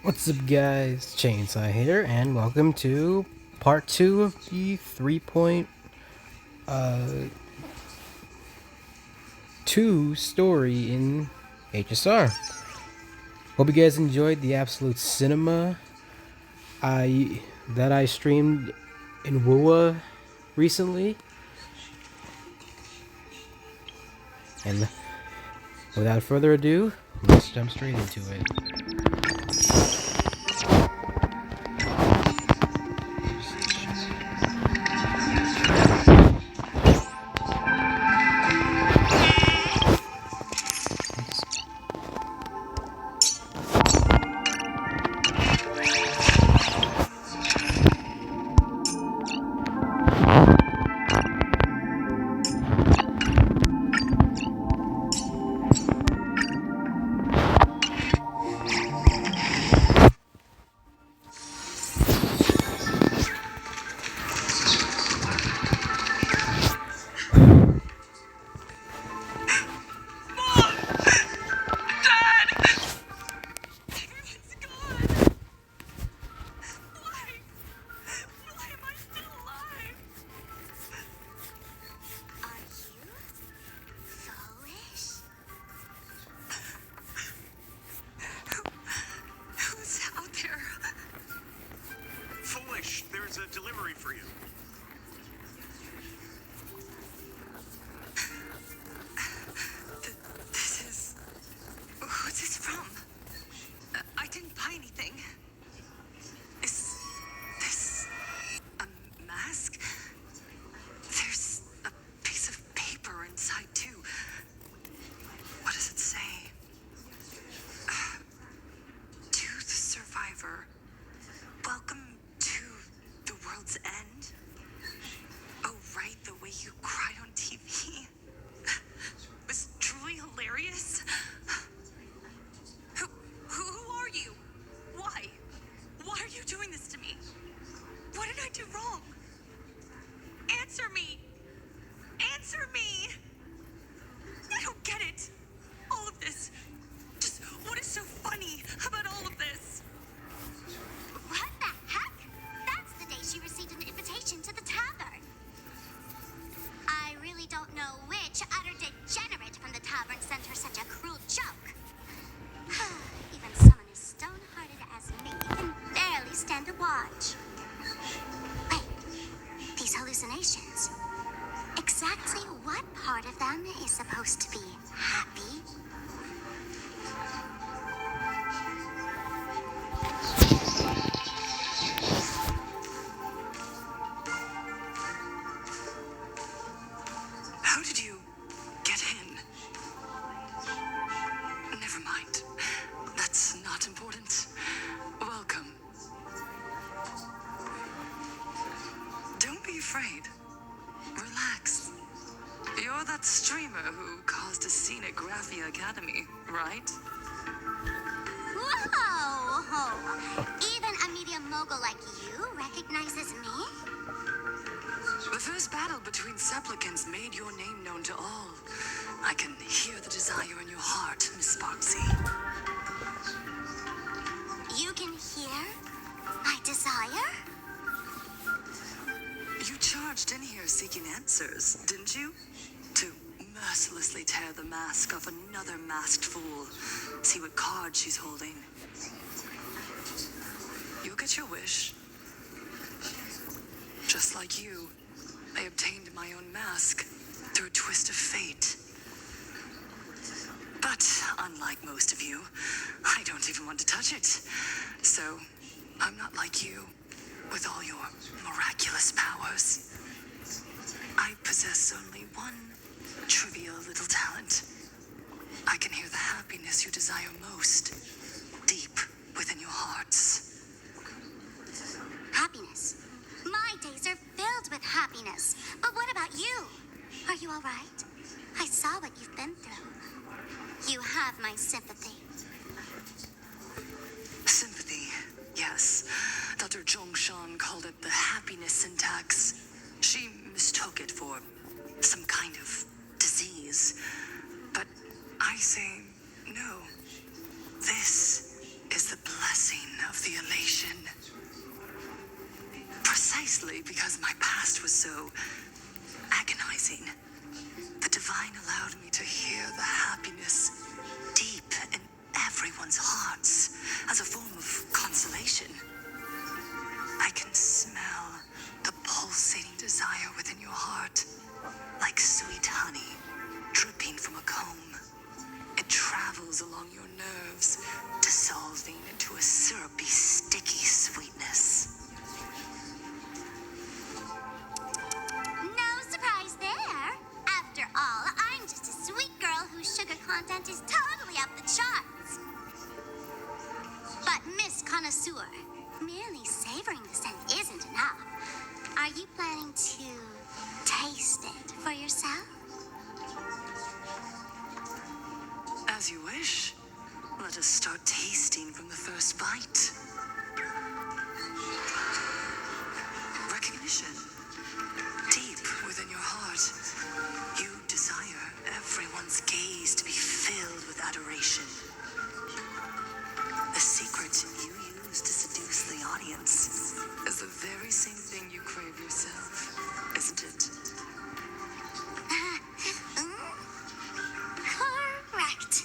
What's up, guys? Chainsaw here, and welcome to part 2 of the 3.2 story in HSR. Hope you guys enjoyed the absolute cinema I streamed in WUA recently. And without further ado, let's jump straight into it. There's a delivery for you. This is... Who's this from? I didn't buy anything. Is this a mask? There's a piece of paper inside, too. What does it say? To the survivor, welcome to the world's end. Oh, right, the way you cried on TV was truly hilarious. Who are you? Why? Why are you doing this to me? What did I do wrong? Answer me! Answer me! I don't get it. All of this. Just what is so funny about all of this? What the heck? That's the day she received an invitation to the tavern. I really don't know which utter degenerate from the tavern sent her such a cruel joke. Even someone as stone-hearted as me can barely stand to watch. Wait, these hallucinations. Exactly what part of them is supposed to be happy? How did you get in? Never mind. That's not important. Welcome. Don't be afraid. Relax. You're that streamer who caused a scene at Graphia Academy, right? Whoa! Even a media mogul like you recognizes me? The first battle between supplicants made your name known to all. I can hear the desire in your heart, Miss Sparksy. You can hear my desire? You charged in here seeking answers, didn't you? To mercilessly tear the mask off another masked fool. See what card she's holding. You'll get your wish. Just like you, I obtained my own mask through a twist of fate. But unlike most of you, I don't even want to touch it. So, I'm not like you, with all your miraculous powers. I possess only one trivial little talent. I can hear the happiness you desire most, deep within your hearts. Happiness. My days are filled with happiness. But what about you? Are you all right? I saw what you've been through. You have my sympathy. Sympathy, yes. Dr. Zhongshan called it the happiness syntax. She mistook it for some kind of disease. But I say no. This is the blessing of the elation. Precisely because my past was so agonizing, the divine allowed me to hear the happiness deep in everyone's hearts as a form of consolation. I can smell the pulsating desire within your heart, like sweet honey dripping from a comb. It travels along your nerves, dissolving into a syrupy, sticky sweetness. No surprise there. After all, I'm just a sweet girl whose sugar content is totally up the charts. But Miss Connoisseur, merely savoring the scent isn't enough. Are you planning to taste it for yourself? As you wish. Let us start tasting from the first bite. Recognition. Deep within your heart, you desire everyone's gaze to be filled with adoration. The secret you use to seduce the audience is the very same thing you crave yourself, isn't it? Correct.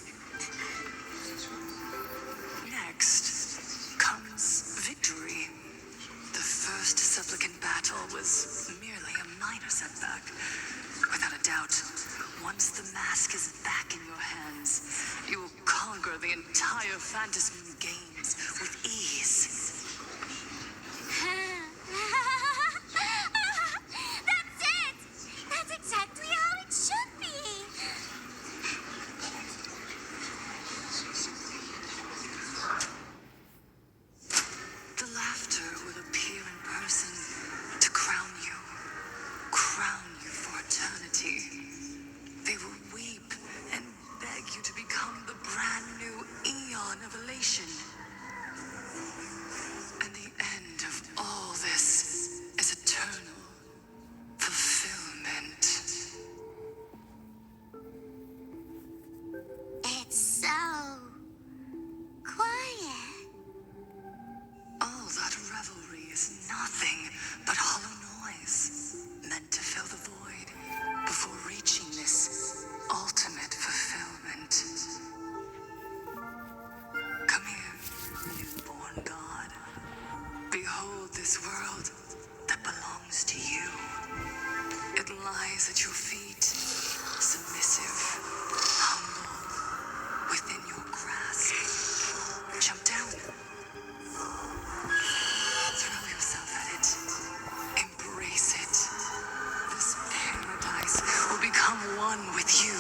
Next comes victory. The first supplicant battle was merely a minor setback. Without a doubt, once the mask is back in your hands, you will conquer the entire Fantasy games with ease. That's it! That's exactly how it should be! The laughter will appear in person to crown you for eternity. They will weep and beg you to become the brand new eon of elation. And the end of all this is eternal fulfillment. It's so quiet. All that revelry is nothing but hollow noise, meant to fill the void before reaching this ultimate fulfillment. Come here, newborn god. Behold this world that belongs to you. It lies at your feet, submissive, humble, within your grasp. Jump down. Throw yourself at it. Embrace it. This paradise will become one with you,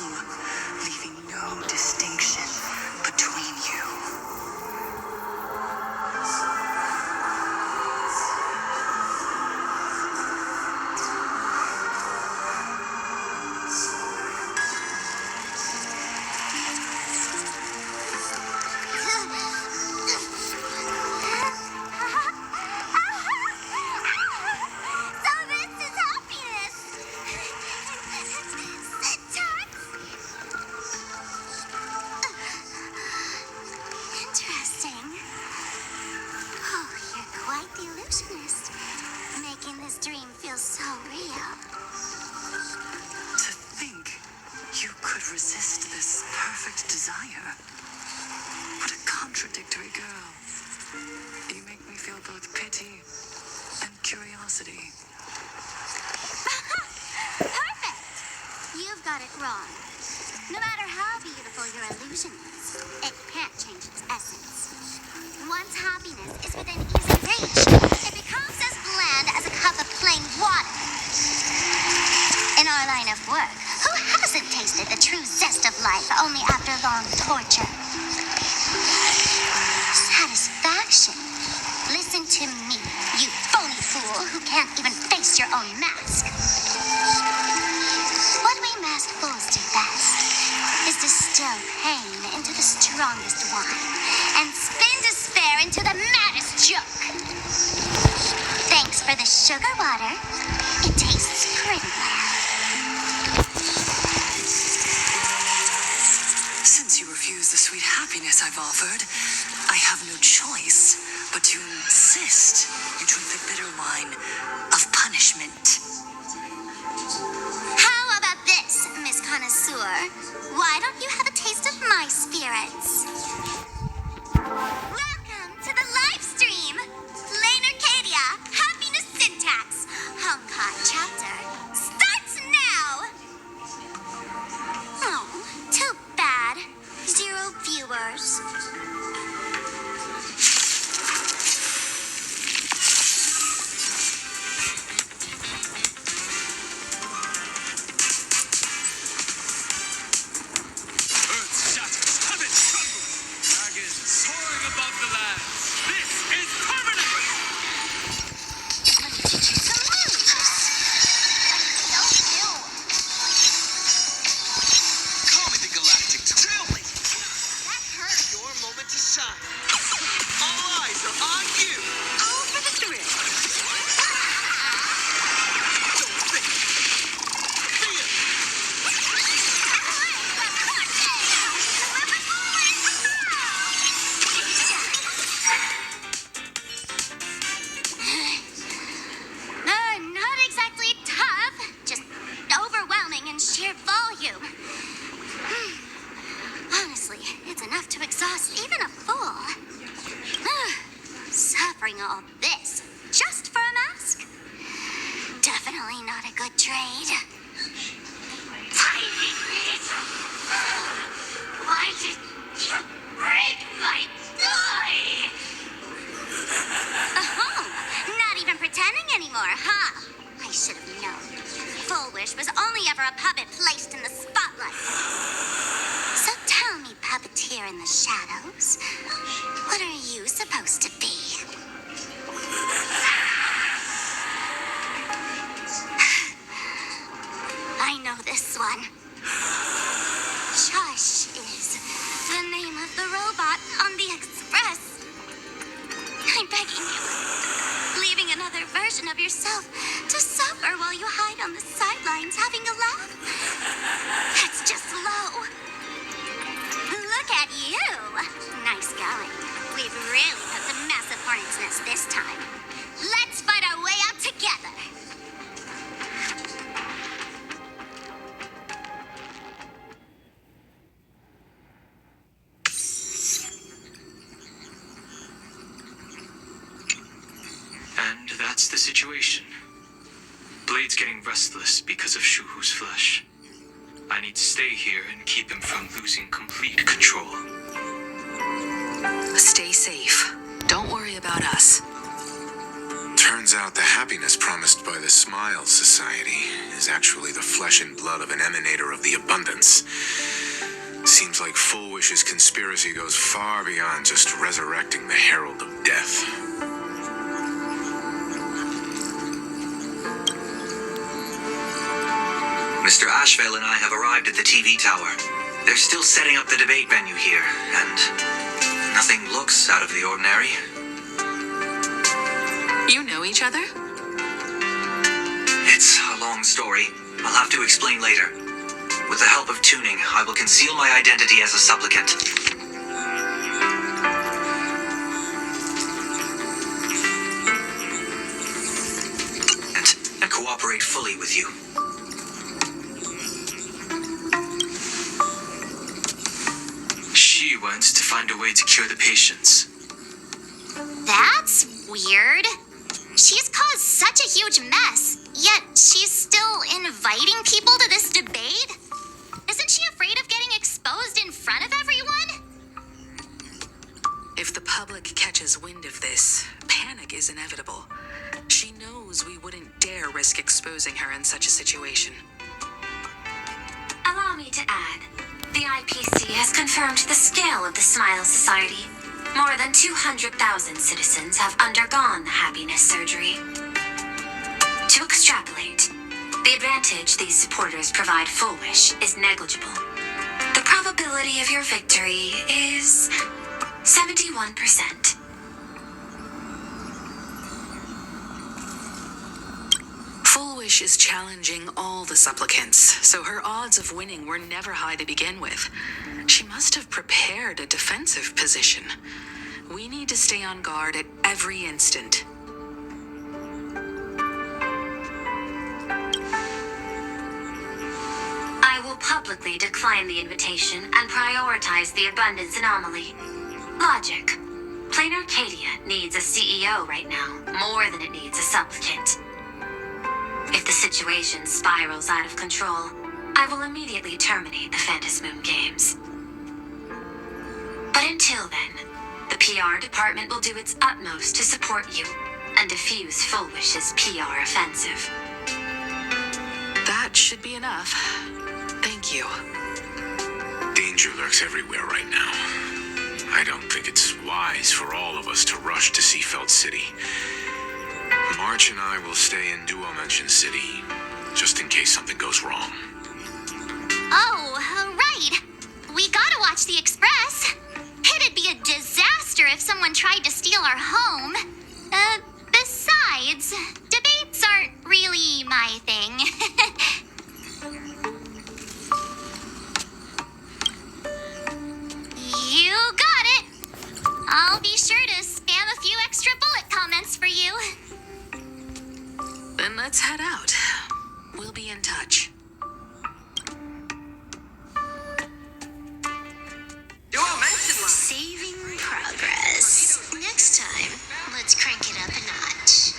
leaving no distinction between you. So this is happiness! Interesting. Oh, you're quite the illusionist. Making this dream feel so real. To think you could resist this perfect desire. What a contradictory girl. You make me feel both pity and curiosity. Perfect! You've got it wrong. No matter how beautiful your illusion is, it can't change its essence. Once happiness is within easy reach, it becomes as bland as a cup of plain water. In our line of work, who hasn't tasted the true zest of life only after long torture? Satisfaction. Listen to me, you phony fool who can't even face your own mask. What we masked fools do best is distill pain into the strongest wine and spin despair into the maddest joke. Thanks for the sugar water. It tastes pretty well. Since Since you refuse the sweet happiness I've offered, I have no choice but to insist you drink the bitter wine of punishment. How about this, Miss Connoisseur? Why don't you have a taste of my spirits? Welcome to the live stream! Lane Arcadia, Happiness Syntax, Honkai chapter, starts now! Oh, too bad. 0 viewers. Earth shatters, heaven trembles. Dragons soaring above the land. This is permanent! Let me teach you some moves. So new. Call me the Galactic Trailblazer. That hurt. Your moment to shine. All eyes are on you. Go for the thrill. Don't think. Feel. Not exactly tough, just overwhelming in sheer volume. Honestly, it's enough to exhaust even a fool. Suffering all this just for a mask? Definitely not a good trade. Why did you break my toy? Oh, not even pretending anymore, huh? I should have known. Fulwish was only ever a puppet placed in the spotlight. So tell me, puppeteer in the shadows, what are you supposed to be? I know this one. Shush is the name of the robot on the express. I'm begging you, leaving another version of yourself to suffer while you hide on the sidelines having a laugh. That's just low. Look at you. Nice going. We've really put the massive hornet's nest this time. Let's fight our way out together. And that's the situation. Blade's getting restless because of Shuhu's flesh. I need to stay here and keep him from losing complete control. Stay safe. Don't worry about us. Turns out the happiness promised by the Smile Society is actually the flesh and blood of an emanator of the abundance. Seems like Fulwish's conspiracy goes far beyond just resurrecting the Herald of Death. Mr. Ashvale and I have arrived at the TV tower. They're still setting up the debate venue here, and nothing looks out of the ordinary. You know each other? It's a long story. I'll have to explain later. With the help of tuning, I will conceal my identity as a supplicant. And cooperate fully with you. She wants to find a way to cure the patients. That's weird. She's caused such a huge mess, yet she's still inviting people to this debate? Isn't she afraid of getting exposed in front of everyone? If the public catches wind of this, panic is inevitable. She knows we wouldn't dare risk exposing her in such a situation. Allow me to add, the IPC has confirmed the scale of the Smile Society. More than 200,000 citizens have undergone the happiness surgery. To extrapolate, the advantage these supporters provide Fulwish is negligible. The probability of your victory is 71%. Fulwish Fulwish is challenging all the supplicants, so her odds of winning were never high to begin with. She must have prepared a defensive position. We need to stay on guard at every instant. I will publicly decline the invitation and prioritize the abundance anomaly. Logic. Plain Arcadia needs a CEO right now, more than it needs a supplicant. If the situation spirals out of control, I will immediately terminate the Phantasmoon Games. But until then, the PR department will do its utmost to support you and defuse Fulwish's PR offensive. That should be enough. Thank you. Danger lurks everywhere right now. I don't think it's wise for all of us to rush to Seafeld City. March and I will stay in Duo Mansion City, just in case something goes wrong. Oh, right. We gotta watch the Express. It'd be a disaster if someone tried to steal our home. Besides, debates aren't really my thing. You got it. I'll be sure to spam a few extra bullet comments for you. Then let's head out. We'll be in touch. Saving progress. Next time, let's crank it up a notch.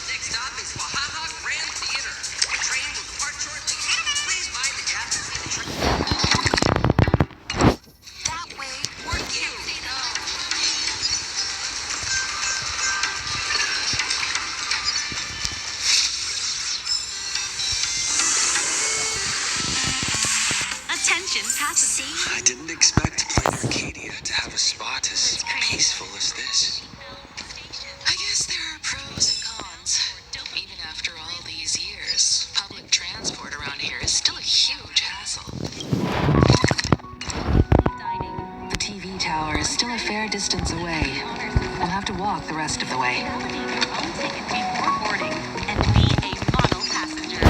Next stop is Wahaha Grand Theater. The train will depart shortly. Please mind the gap between the train. That way, we're you. Attention, passengers. I didn't expect Plain Arcadia to have a spot as peaceful as this. I guess there are pros and cons. Even after all these years, public transport around here is still a huge hassle. The TV tower is still a fair distance away. We'll have to walk the rest of the way. Before boarding and be a model passenger.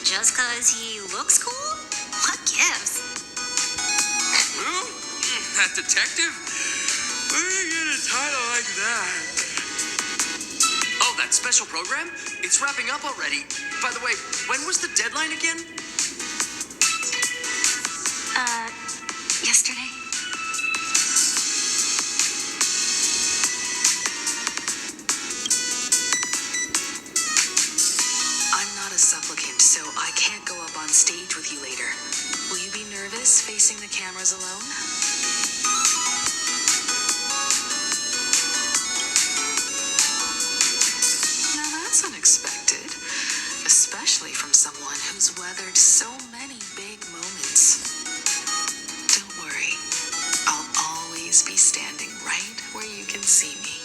Just 'cause he looks cool? What gives? Who? That detective? Where do you get a title like that? Oh, that special program? It's wrapping up already. By the way, when was the deadline again? Yesterday? I'm not a supplicant, so I can't go up on stage with you later. Will you be nervous facing the cameras alone? Now that's unexpected, especially from someone who's weathered so many big moments. Don't worry, I'll always be standing right where you can see me.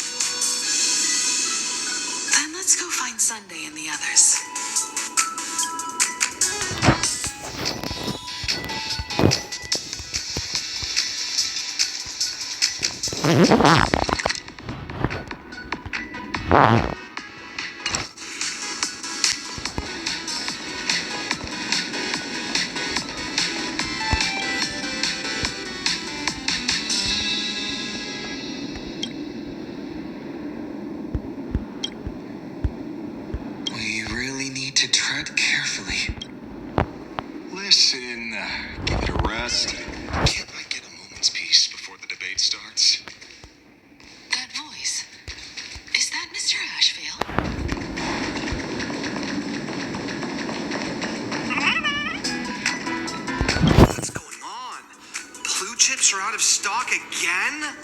Then let's go find Sunday and the others. We really need to tread carefully. Listen, give it a rest. Can't I get a moment's peace before the debate starts? That voice. Is that Mr. Ashvale? What's going on? Blue chips are out of stock again?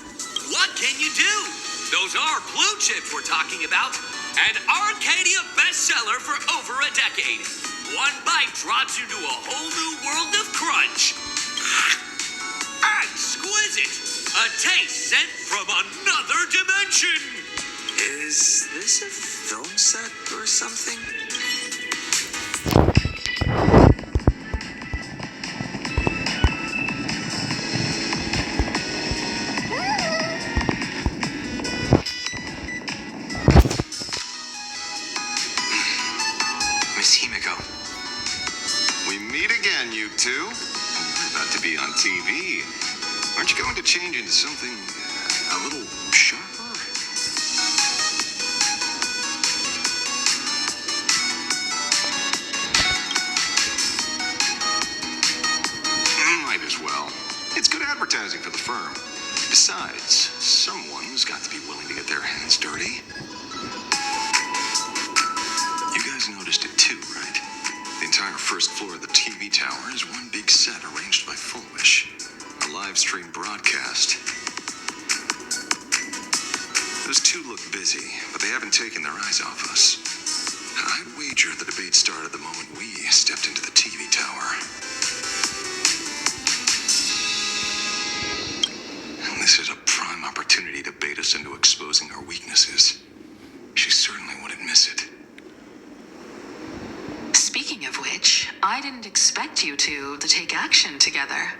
What can you do? Those are blue chips we're talking about. An Arcadia bestseller for over a decade. One bite drops you to a whole new world of crunch. Exquisite! A taste sent from another dimension! Is this a film set or something? Miss Himiko. We meet again, you two. You're about to be on TV. Aren't you going to change into something a little sharper? Might as well. It's good advertising for the firm. Besides, someone's got to be willing to get their hands dirty. You guys noticed it too, right? The entire first floor of the TV tower is one big set arranged by Fulwish. A live stream broadcast. Those two look busy, but they haven't taken their eyes off us. I'd wager the debate started the moment we stepped into the TV tower. And this is a prime opportunity to bait us into exposing our weaknesses. She certainly wouldn't miss it. Speaking of which, I didn't expect you two to take action together.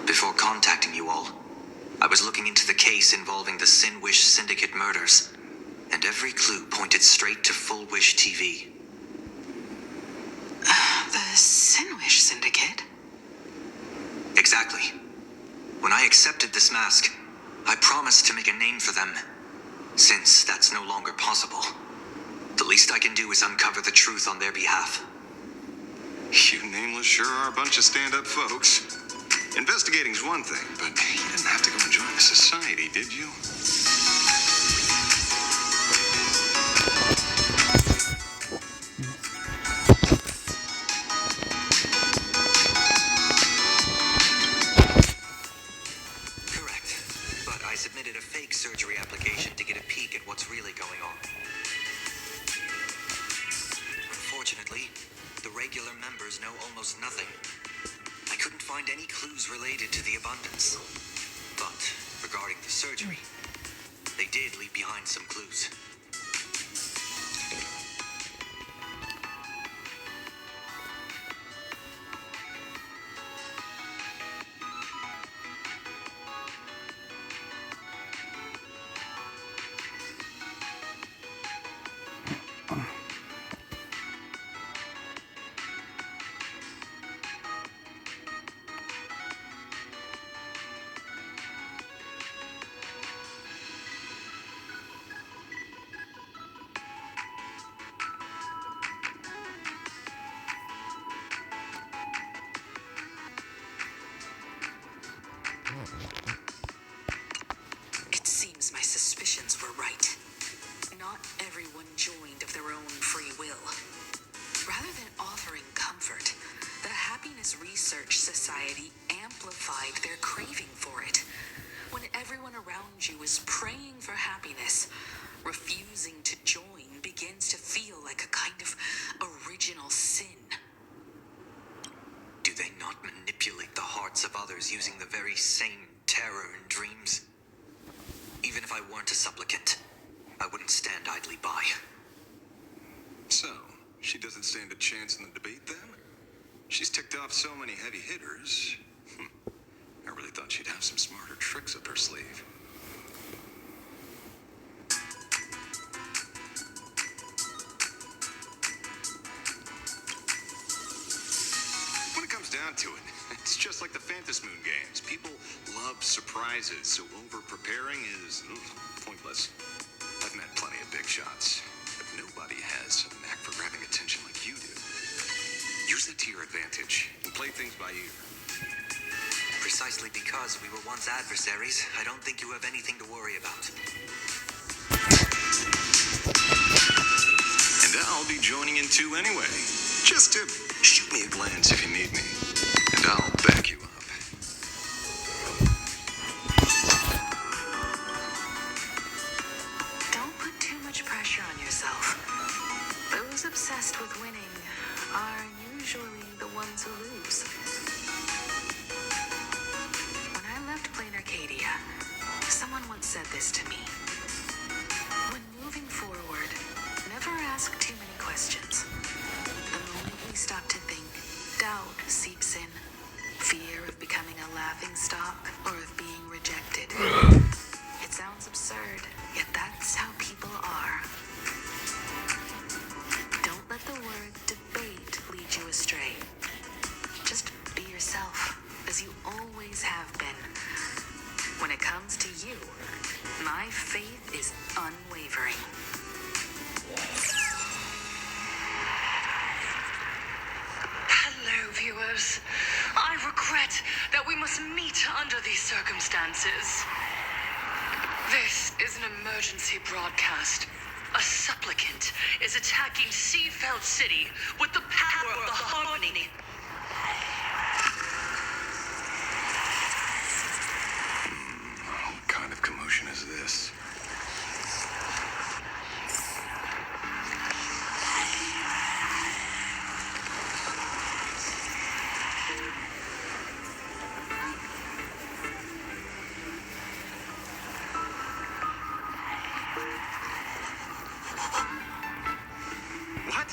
Before contacting you all, I was looking into the case involving the Sinwish Syndicate murders, and every clue pointed straight to Fulwish TV. The Sinwish Syndicate? Exactly. When I accepted this mask, I promised to make a name for them. Since that's no longer possible, the least I can do is uncover the truth on their behalf. You nameless sure are a bunch of stand-up folks. Investigating's one thing, but you didn't have to go and join a society, did you? Correct. But I submitted a fake surgery application to get a peek at what's really going on. Unfortunately, the regular members know almost nothing. I couldn't find any clues related to the abundance. But regarding the surgery, they did leave behind some clues. Happiness Research Society amplified their craving for it. When everyone around you is praying for happiness, refusing to join begins to feel like a kind of original sin. Do they not manipulate the hearts of others using the very same terror and dreams? Even if I weren't a supplicant, I wouldn't stand idly by. So, she doesn't stand a chance in the debate then? She's ticked off so many heavy hitters. I really thought she'd have some smarter tricks up her sleeve. When it comes down to it, it's just like the Phantasmoon games. People love surprises, so over-preparing is pointless. I've met plenty of big shots, but nobody has a knack for grabbing attention like you do. Use that to your advantage and play things by ear. Precisely because we were once adversaries, I don't think you have anything to worry about. And I'll be joining in too anyway. Just to shoot me a glance if you need me, and I'll back you up. Don't put too much pressure on yourself. Those obsessed with winning are usually the ones who lose. When I left Plain Arcadia, someone once said this to me. When moving forward, never ask too many questions. The moment we stop to think, doubt seeps in. Fear of becoming a laughingstock or of being rejected. It sounds absurd, yet that's how people are. Don't let the word debate lead you astray. Just be yourself, as you always have been. When it comes to you, my faith is unwavering. Hello, viewers. I regret that we must meet under these circumstances. This is an emergency broadcast. A supplicant is attacking Seafeld City with the power of the Harmony. What kind of commotion is this? What?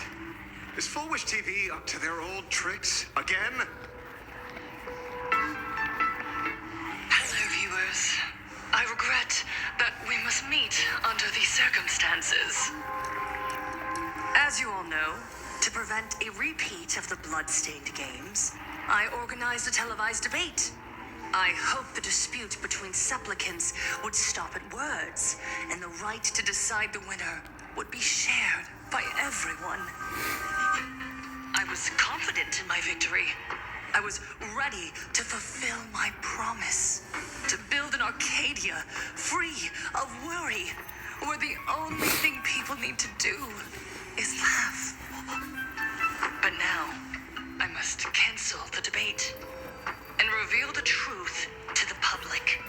Is fulwish TV up to their old tricks again? Hello, viewers. I regret that we must meet under these circumstances. As you all know, to prevent a repeat of the blood-stained games, I organized a televised debate. I hoped the dispute between supplicants would stop at words, and the right to decide the winner would be shared by everyone. I was confident in my victory. I was ready to fulfill my promise. To build an Arcadia free of worry, where the only thing people need to do is laugh. But now, I must cancel the debate and reveal the truth to the public.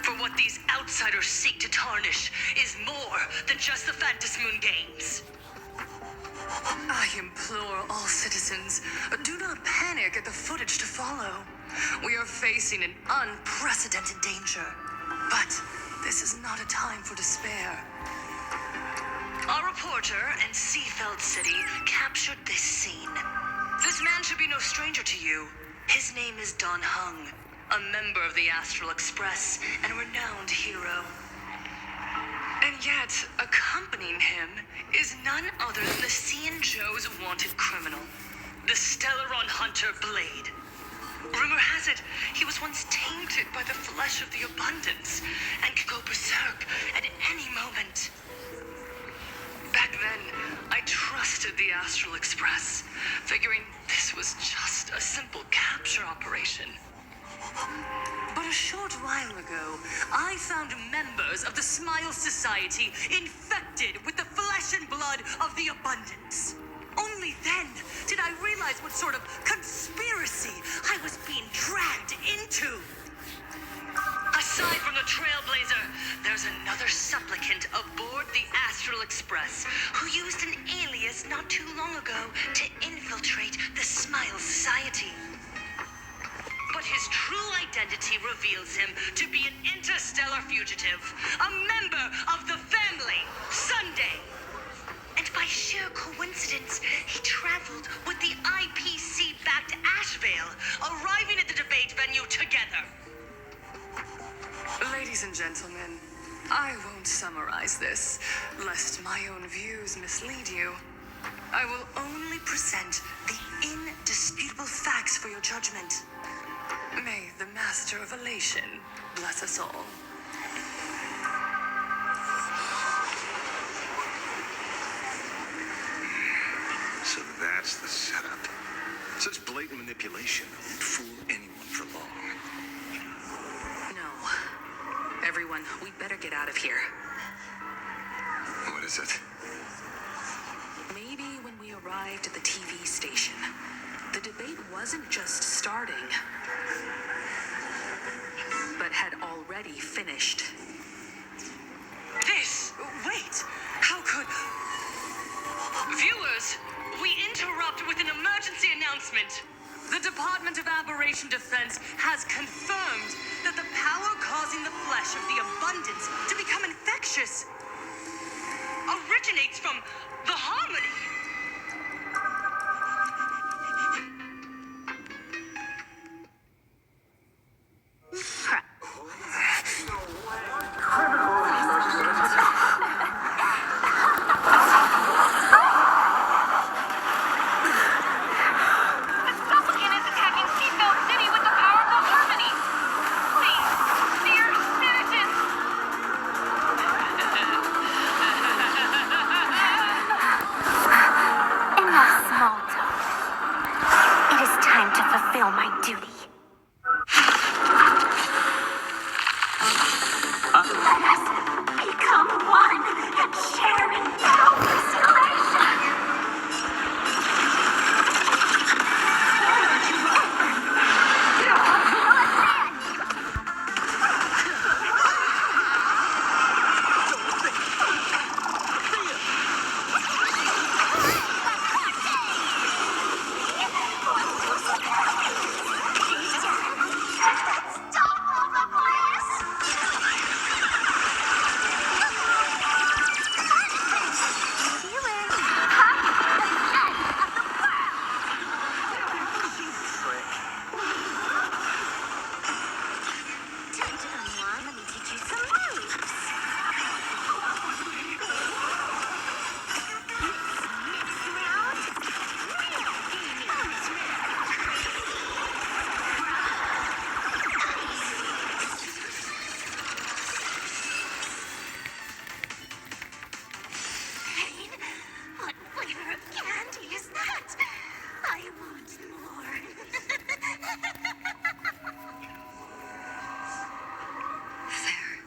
For what these outsiders seek to tarnish is more than just the Phantasmoon games. I implore all citizens, do not panic at the footage to follow. We are facing an unprecedented danger. But this is not a time for despair. Our reporter in Seafeld City captured this scene. This man should be no stranger to you. His name is Don Hung, a member of the Astral Express and a renowned hero. And yet, accompanying him is none other than the Cian Joe's wanted criminal, the Stellaron hunter Blade. Rumor has it, he was once tainted by the flesh of the abundance and could go berserk at any moment. Back then, I trusted the Astral Express, figuring this was just a simple capture operation. But a short while ago, I found members of the Smile Society infected with the flesh and blood of the abundance. Only then did I realize realize what sort of conspiracy I was being dragged into. Aside from the Trailblazer, there's another supplicant aboard the Astral Express who used an alias not too long ago to infiltrate the Smile Society. But his true identity reveals him to be an interstellar fugitive, a member of the family, Sunday. And by sheer coincidence, he traveled with the IPC back to Ashvale, arriving at the debate venue together. Ladies and gentlemen, I won't summarize this, lest my own views mislead you. I will only present the indisputable facts for your judgment. May the Master of Elation bless us all. So that's the setup. Such blatant manipulation won't fool anyone for long. No. Everyone, we better get out of here. What is it? Maybe when we arrived at the TV station, the debate wasn't just starting, but had already finished. Wait! How could... Viewers, we interrupt with an emergency announcement. The Department of Aberration Defense has confirmed that the power causing the flesh of the abundance to become infectious originates from the harmony.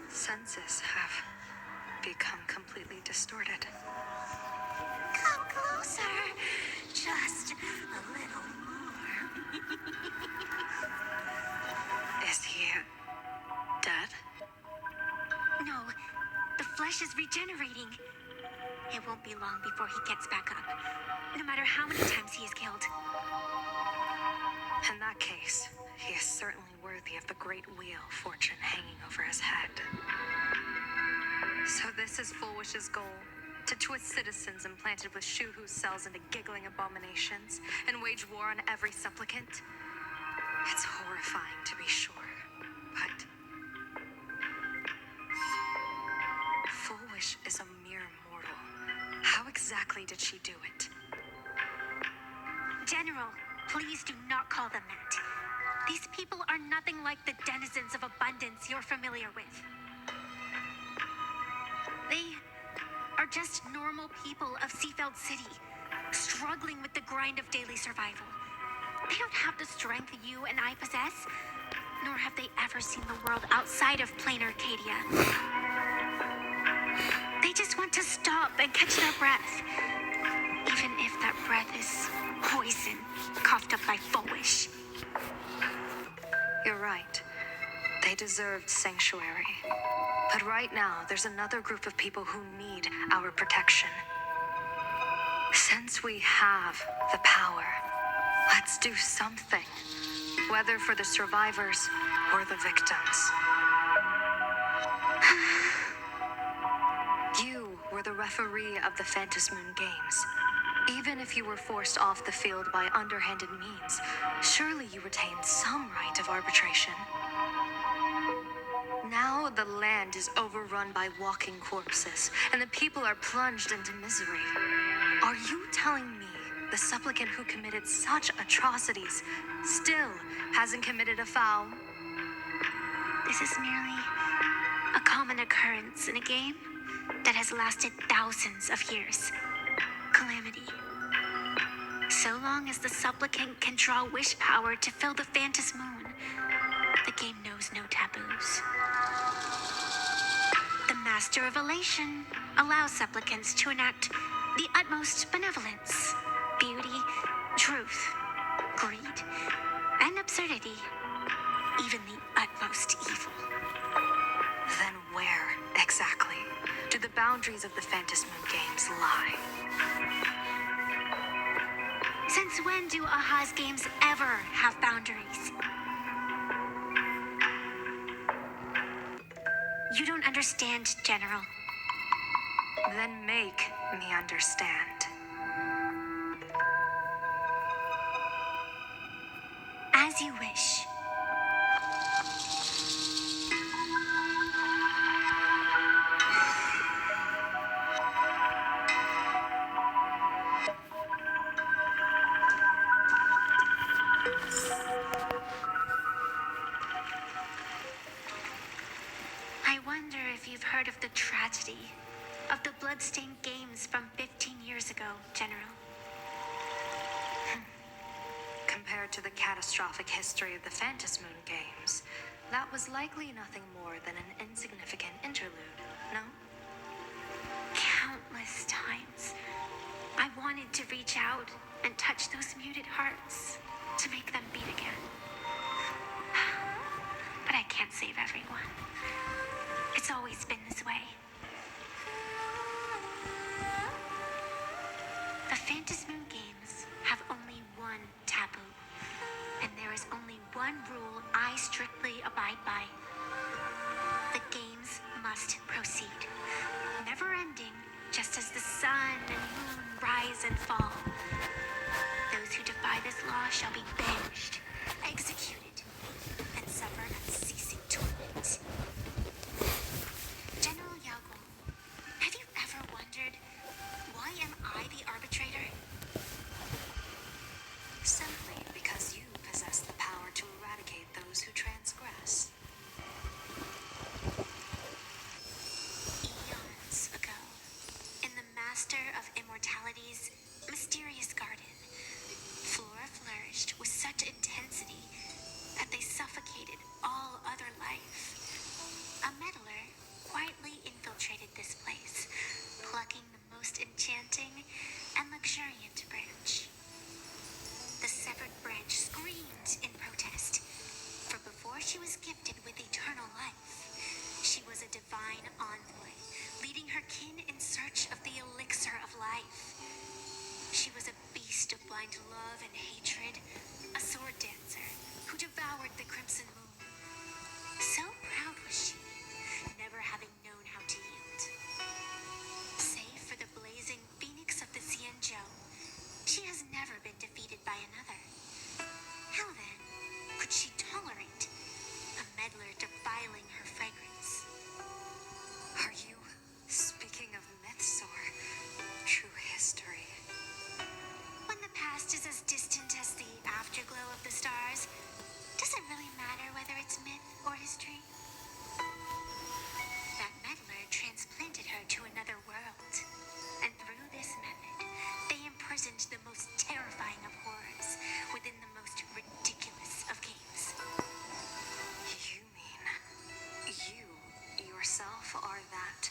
Senses have become completely distorted. Come closer. Just a little more. Is he dead? No, the flesh is regenerating. It won't be long before he gets back up, no matter how many times he is killed. In that case, he is certainly worthy of the great wheel of fortune hanging over his head. So this is Fulwish's goal, to twist citizens implanted with Shuhu cells into giggling abominations and wage war on every supplicant. It's horrifying to be sure, but Fulwish is a mere mortal. How exactly did she do it? General, please do not call them that. These people are nothing like the denizens of abundance you're familiar with. They are just normal people of Seafeld City, struggling with the grind of daily survival. They don't have the strength you and I possess, nor have they ever seen the world outside of plain Arcadia. They just want to stop and catch their breath, even if that breath is poison. They deserved sanctuary. But right now, there's another group of people who need our protection. Since we have the power, let's do something. Whether for the survivors or the victims. You were the referee of the Phantom Moon Games. Even if you were forced off the field by underhanded means, surely you retained some right of arbitration. Now the land is overrun by walking corpses, and the people are plunged into misery. Are you telling me the supplicant who committed such atrocities still hasn't committed a foul? This is merely a common occurrence in a game that has lasted thousands of years. Calamity. So long as the supplicant can draw wish power to fill the Phantom Moon, the game knows no taboos. The Master of Elation allows supplicants to enact the utmost benevolence, beauty, truth, greed, and absurdity, even the utmost evil. Then where, exactly, do the boundaries of the Phantom Moon Games lie? Since when do Aha's games ever have boundaries? You don't understand, General. Then make me understand. As you wish. I wonder if you've heard of the tragedy of the bloodstained games from 15 years ago, General. Compared to the catastrophic history of the Phantom Moon Games, that was likely nothing more than an insignificant interlude, no? Countless times, I wanted to reach out and touch those muted hearts to make them beat again. But I can't save everyone. It's always been this way. The Phantom Moon Games have only one taboo, and there is only one rule I strictly abide by. The games must proceed, never ending, just as the sun and moon rise and fall. Those who defy this law shall be banished, executed, and suffer unceasing torment. General Yago, have you ever wondered, why am I the arbitrator? Simply because you possess the power to eradicate those who transgress. Eons ago, in the Master of Immortality's mysterious garden, flora flourished with such intensity that they suffocated all other life. A meddler quietly infiltrated this place, plucking the most enchanting and luxuriant branch. The severed branch screamed in protest, for before she was gifted with eternal life, she was a divine envoy, leading her kin in search of the elixir of life. She was a beast of blind love and hatred, a sword dancer who devoured the crimson moon. So proud was she, never having known how to yield. Save for the blazing phoenix of the Xianzhou, she has never been defeated by another. How then could she tolerate a meddler defiling her fragrance? Are you speaking of myths or true history? When the past is as distant as the afterglow of the stars, does it really matter whether it's myth or history? That meddler transplanted her to another world, and through this method, they imprisoned the most terrifying of horrors within the most ridiculous of games. You mean you yourself are that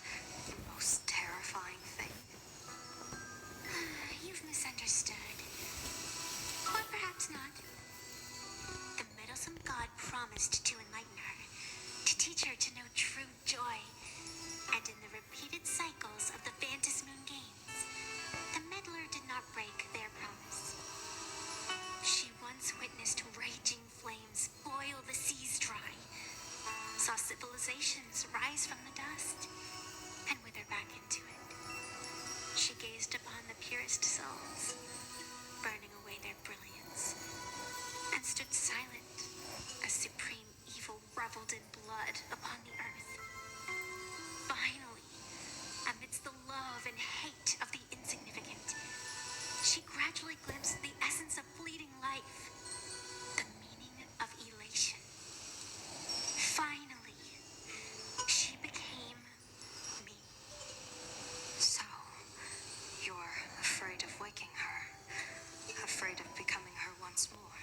most terrifying thing? You've misunderstood. Or perhaps not. The meddlesome god promised to enlighten her, teach her to know true joy. And in the repeated cycles of the Phantom Moon games, the meddler did not break their promise. She once witnessed raging flames boil the seas dry, saw civilizations rise from the dust and wither back into it. She gazed upon the purest souls, burning away their brilliance, and stood silent as supreme evil reveled in blood upon the earth. Finally, amidst the love and hate of the insignificant, she gradually glimpsed the essence of fleeting life, the meaning of elation. Finally, she became me. So, you're afraid of waking her? Afraid of becoming her once more?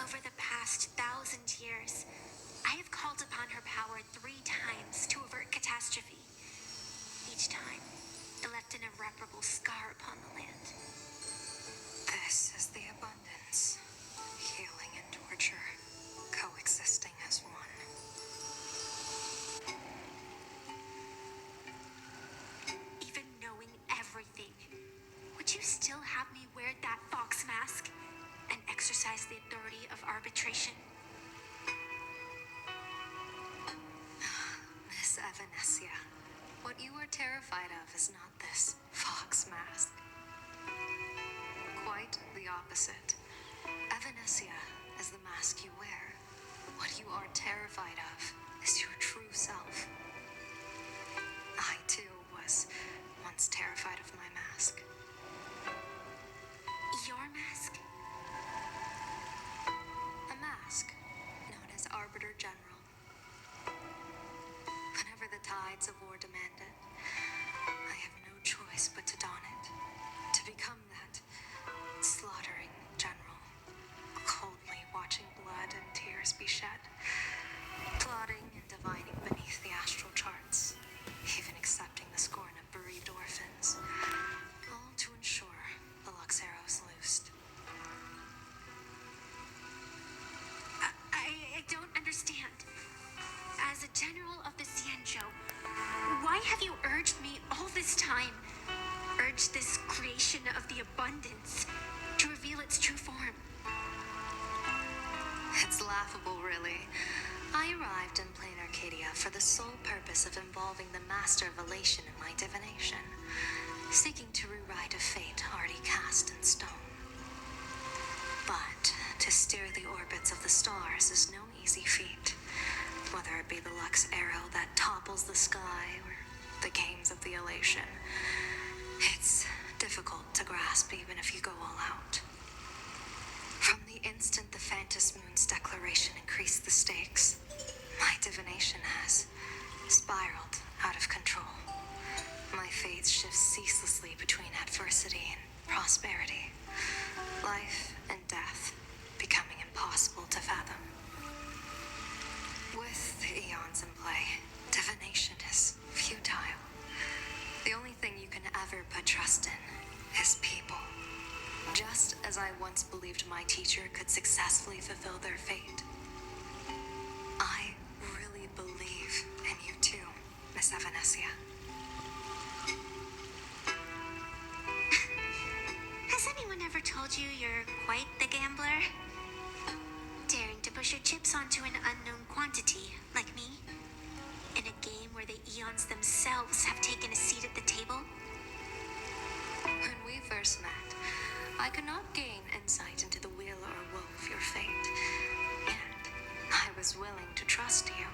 Over the past 1,000 years, I have called upon her power 3 times to avert catastrophe. Each time, it left an irreparable scar upon the land. This is the abundance. Healing and torture, coexisting as one. Even knowing everything, would you still have me wear that fox mask and exercise the authority of arbitration? Miss Evanesia, what you are terrified of is not this fox mask. Quite the opposite. Evanesia is the mask you wear. What you are terrified of is your true self. I, too, was once terrified of my mask. Your mask? A mask known as Arbiter General. Whenever the tides of war demand it, I have no choice but to don it, to become that slaughtering general, coldly watching blood and tears be shed, plotting and divining beneath the astral charts, even accepting the scorn of bereaved orphans, all to ensure the Luxeros loosed. I don't understand. As a general of the Xianzhou, why have you urged me all this time, urged this creation of the abundance to reveal its true form? It's laughable, really. I arrived in plain Arcadia for the sole purpose of involving the Master of Elation in my divination, seeking to rewrite a fate already cast in stone. But to steer the orbits of the stars is no easy feat, whether it be the Lux arrow that topples the sky or the games of the Elation. It's difficult to grasp even if you go all out. From the instant the Phantom Moon's declaration increased the stakes, my divination has spiraled out of control. My faith shifts ceaselessly between adversity and prosperity, life and death becoming impossible to fathom. With the eons in play, divination is futile. The only thing you can ever put trust in is people. Just as I once believed my teacher could successfully fulfill their fate, I really believe in you too, Miss Evanesia. Has anyone ever told you you're quite the gambler? Daring to push your chips onto an unknown quantity, like me? In a game where the eons themselves have taken a seat at the table? When we first met, I could not gain insight into the will or woe of your fate, and I was willing to trust you.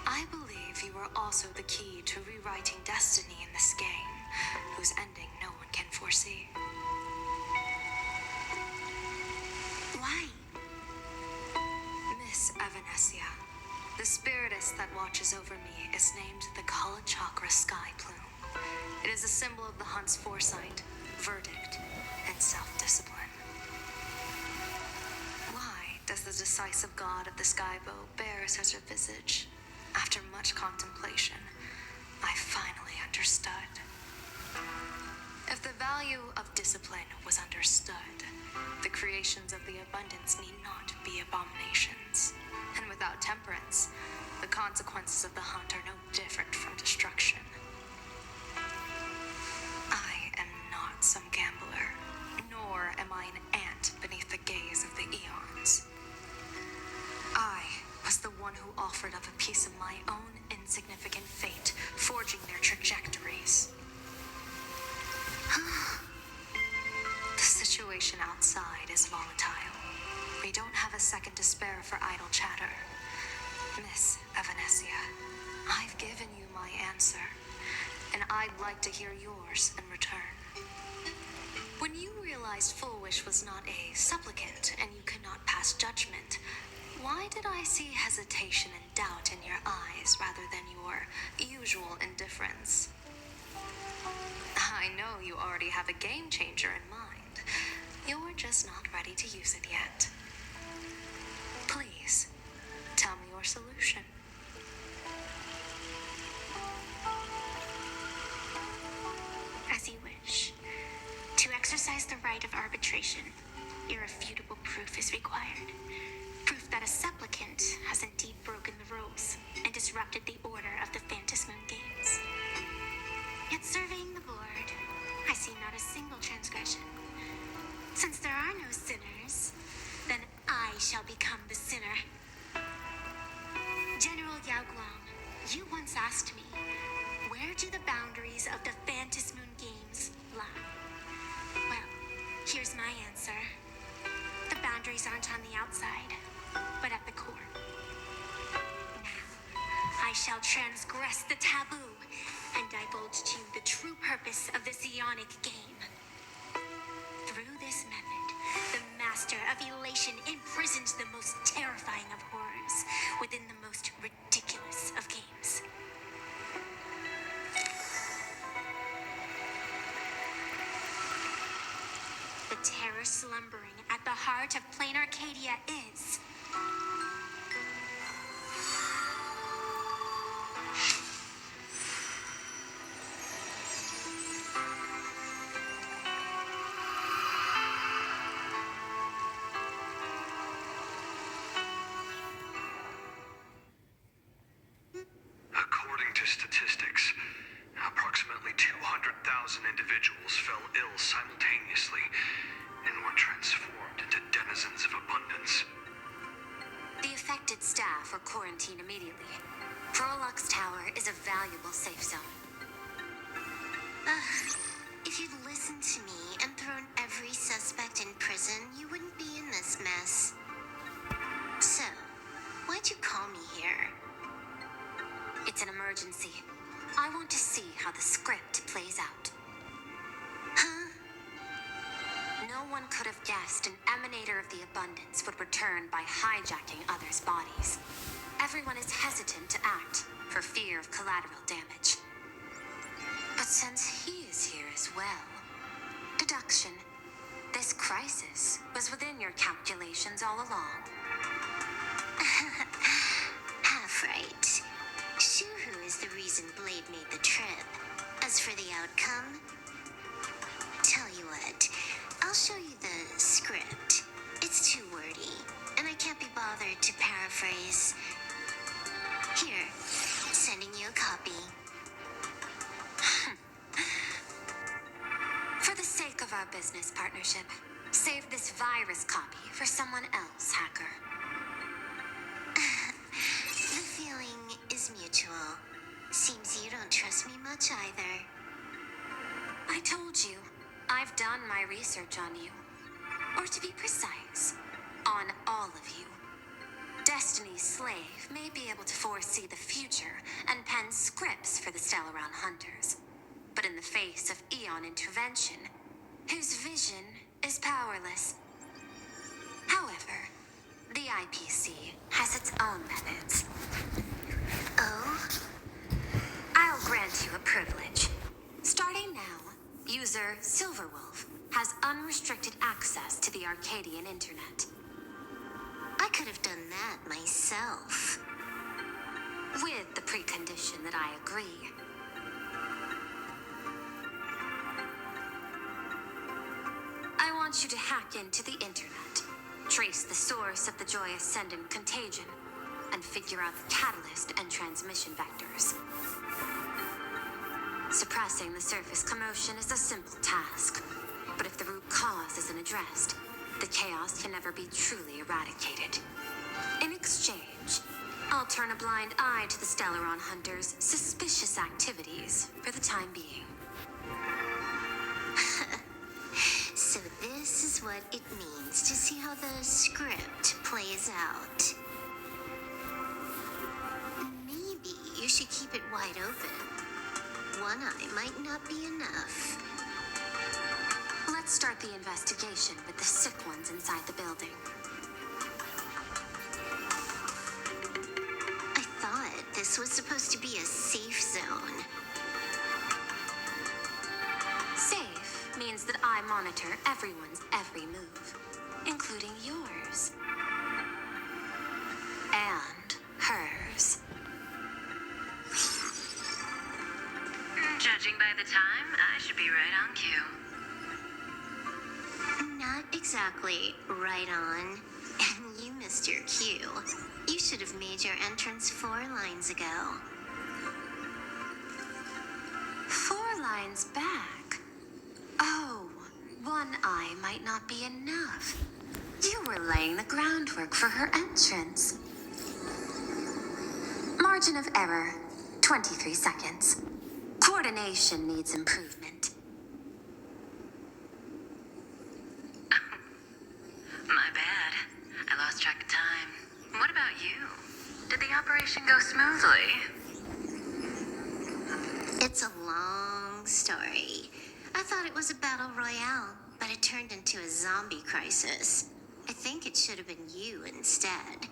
I believe you are also the key to rewriting destiny in this game, whose ending no one can foresee. Why? Miss Evanesia, the spiritess that watches over me is named the Kala Chakra Sky Plume. It is a symbol of the hunt's foresight, verdict, and self-discipline. Why does the decisive god of the skybow bear such a visage? After much contemplation, I finally understood. If the value of discipline was understood, The creations of the abundance need not be abominations. And without temperance, the consequences of the hunt are no different from destruction. I am not some gambler, nor am I an ant beneath the gaze of the eons. I was the one who offered up a piece of my own insignificant fate, forging their trajectories. The situation outside is volatile. We don't have a second to spare for idle chatter. Miss Evanesia, I've given you my answer, and I'd like to hear yours in return. When you realized Fulwish was not a supplicant and you could not pass judgment, why did I see hesitation and doubt in your eyes rather than your usual indifference? I know you already have a game changer in mind. You're just not ready to use it yet. Please, tell me your solution. As you wish. To exercise the right of arbitration, irrefutable proof is required. Proof that a supplicant has indeed broken the rules and disrupted the order of the Phantom Moon Games. Yet surveying the board, I see not a single transgression. Since there are no sinners, then I shall become the sinner. General Yao Guang, you once asked me, where do the boundaries of the Phantom Moon Games lie? Well, here's my answer. The boundaries aren't on the outside, but at the core. Now, I shall transgress the taboo and divulge to you the true purpose of this Ionic game. Through this method, the master of elation imprisons the most terrifying of horrors within the most ridiculous of games. The terror slumbering at the heart of plain Arcadia is... According to statistics, approximately 200,000 individuals fell ill simultaneously and were transformed into denizens of abundance. The affected staff were quarantined immediately. Prolux Tower is a valuable safe zone. If you'd listened to me and thrown every suspect in prison, you wouldn't be in this mess. So, why'd you call me here? It's an emergency. I want to see how the script plays out. Huh? No one could have guessed an emanator of the abundance would return by hijacking others' bodies. Everyone is hesitant to act for fear of collateral damage. But since he is here as well, deduction. This crisis was within your calculations all along. Half right. Shuhu is the reason Blade made the trip. As for the outcome, tell you what, I'll show you the script. It's too wordy, and I can't be bothered to paraphrase. Here, sending you a copy. For the sake of our business partnership, save this virus copy for someone else, hacker. The feeling is mutual. Seems you don't trust me much either. I told you, I've done my research on you. Or to be precise, on all of you. Destiny's slave may be able to foresee the future and pen scripts for the Stellaround hunters. But in the face of Eon intervention, whose vision is powerless. However, the IPC has its own methods. Oh? I'll grant you a privilege. Starting now, user Silverwolf has unrestricted access to the Arcadian internet. I could have done that myself. With the precondition that I agree. I want want you to hack into the internet, trace the source of the Joy Ascendant contagion, and figure out the catalyst and transmission vectors. Suppressing the surface commotion is a simple task, but if the root cause isn't addressed, the chaos can never be truly eradicated. In exchange, I'll turn a blind eye to the Stellaron Hunters' suspicious activities for the time being. So this is what it means to see how the script plays out. Maybe you should keep it wide open. One eye might not be enough. Let's start the investigation with the sick ones inside the building. I thought this was supposed to be a safe zone. Safe means that I monitor everyone's every move, including yours. And hers. Judging by the time, I should be right on cue. Not exactly right on. And you missed your cue. You should have made your entrance 4 lines ago. 4 lines back? Oh, one eye might not be enough. You were laying the groundwork for her entrance. Margin of error, 23 seconds. Coordination needs improvement. My bad. I lost track of time. What about you? Did the operation go smoothly? It's a long story. I thought it was a battle royale, but it turned into a zombie crisis. I think it should have been you instead.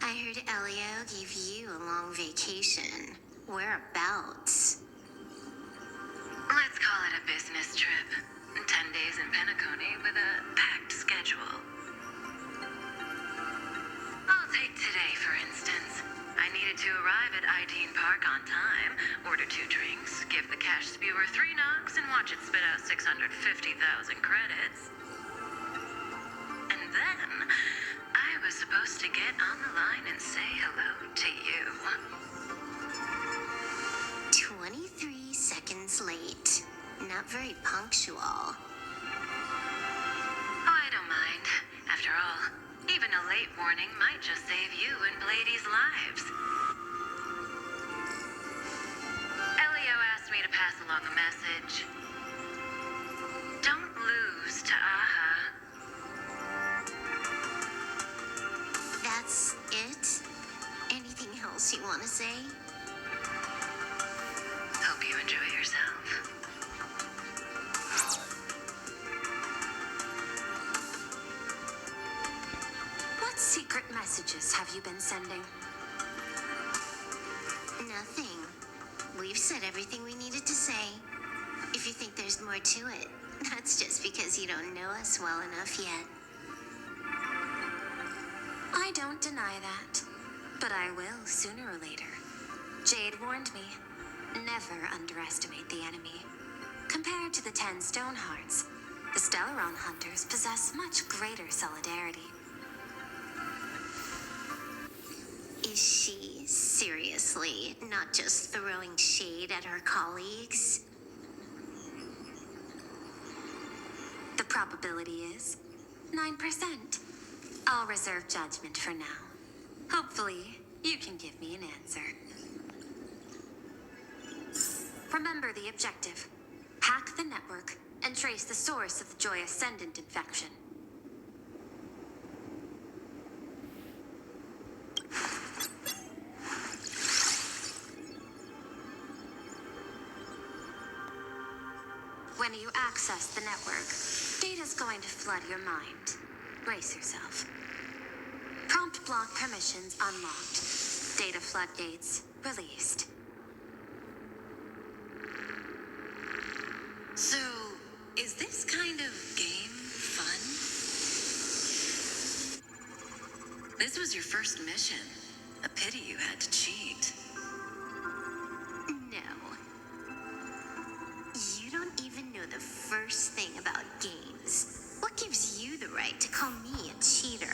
I heard Elio gave you a long vacation. Whereabouts? Let's call it a business trip. 10 days in Penacony with a packed schedule. I'll take today, for instance. I needed to arrive at Ideen Park on time, order 2 drinks, give the cash spewer 3 knocks, and watch it spit out 650,000 credits. And then, I was supposed to get on the line and say hello to you. 23 seconds late. Not very punctual. Oh, I don't mind. After all, even a late warning might just save you and Blady's lives. Elio asked me to pass along a message. Don't lose to Aha. That's it? Anything else you want to say? Hope you enjoy yourself. What secret messages have you been sending? Nothing. We've said everything we needed to say. If you think there's more to it, that's just because you don't know us well enough yet. I don't deny that, but I will sooner or later. Jade warned me, never underestimate the enemy. Compared to the 10 Stonehearts, the Stellaron Hunters possess much greater solidarity. Is she seriously not just throwing shade at her colleagues? The probability is 9%. I'll reserve judgment for now. Hopefully, you can give me an answer. Remember the objective. Hack the network and trace the source of the Joy Ascendant infection. When you access the network, data's going to flood your mind. Brace yourself. Prompt block permissions unlocked. Data floodgates released. So, is this kind of game fun? This was your first mission. A pity you had to cheat. No. You don't even know the first this thing about games? What gives you the right to call me a cheater?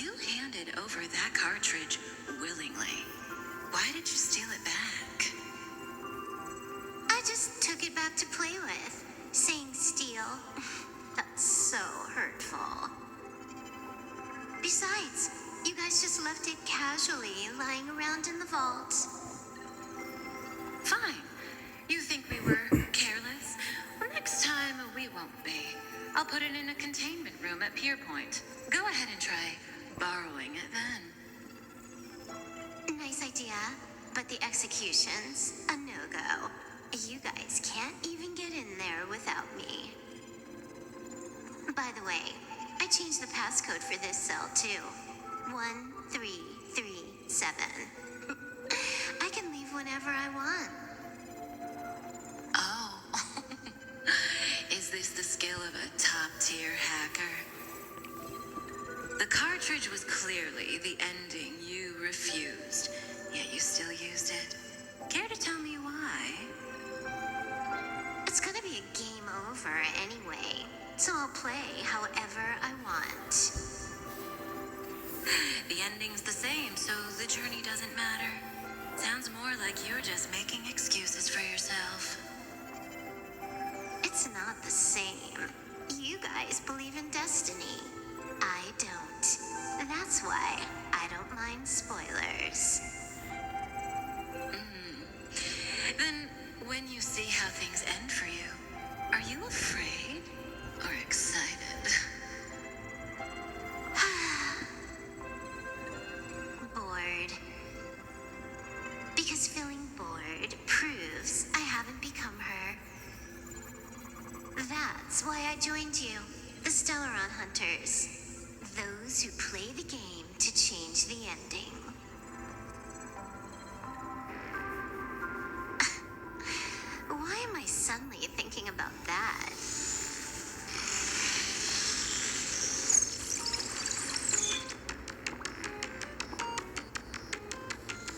You handed over that cartridge willingly. Why did you steal it back? I just took it back to play with. Saying steal, that's so hurtful. Besides, you guys just left it casually lying around in the vault. Fine. You think we were careless? Well, next time we won't be. I'll put it in a containment room at Pier Point. Go ahead and try borrowing it then. Nice idea, but the execution's a no-go. You guys can't even get in there without me. By the way, I changed the passcode for this cell too. 1337. I can leave whenever I want. Oh. Is this the skill of a top-tier hacker? The cartridge was clearly the ending you refused, yet you still used it. Care to tell me why? It's gonna be a game over anyway, so I'll play however I want. The ending's the same, so the journey doesn't matter. Sounds more like you're just making excuses for yourself. It's not the same. You guys believe in destiny. I don't. That's why I don't mind spoilers. Then, when you see how things end for you, are you afraid or excited? Bored. Because feeling bored proves I haven't become her. That's why I joined you, the Stellaron Hunters. Those who play the game to change the ending. Why am I suddenly thinking about that?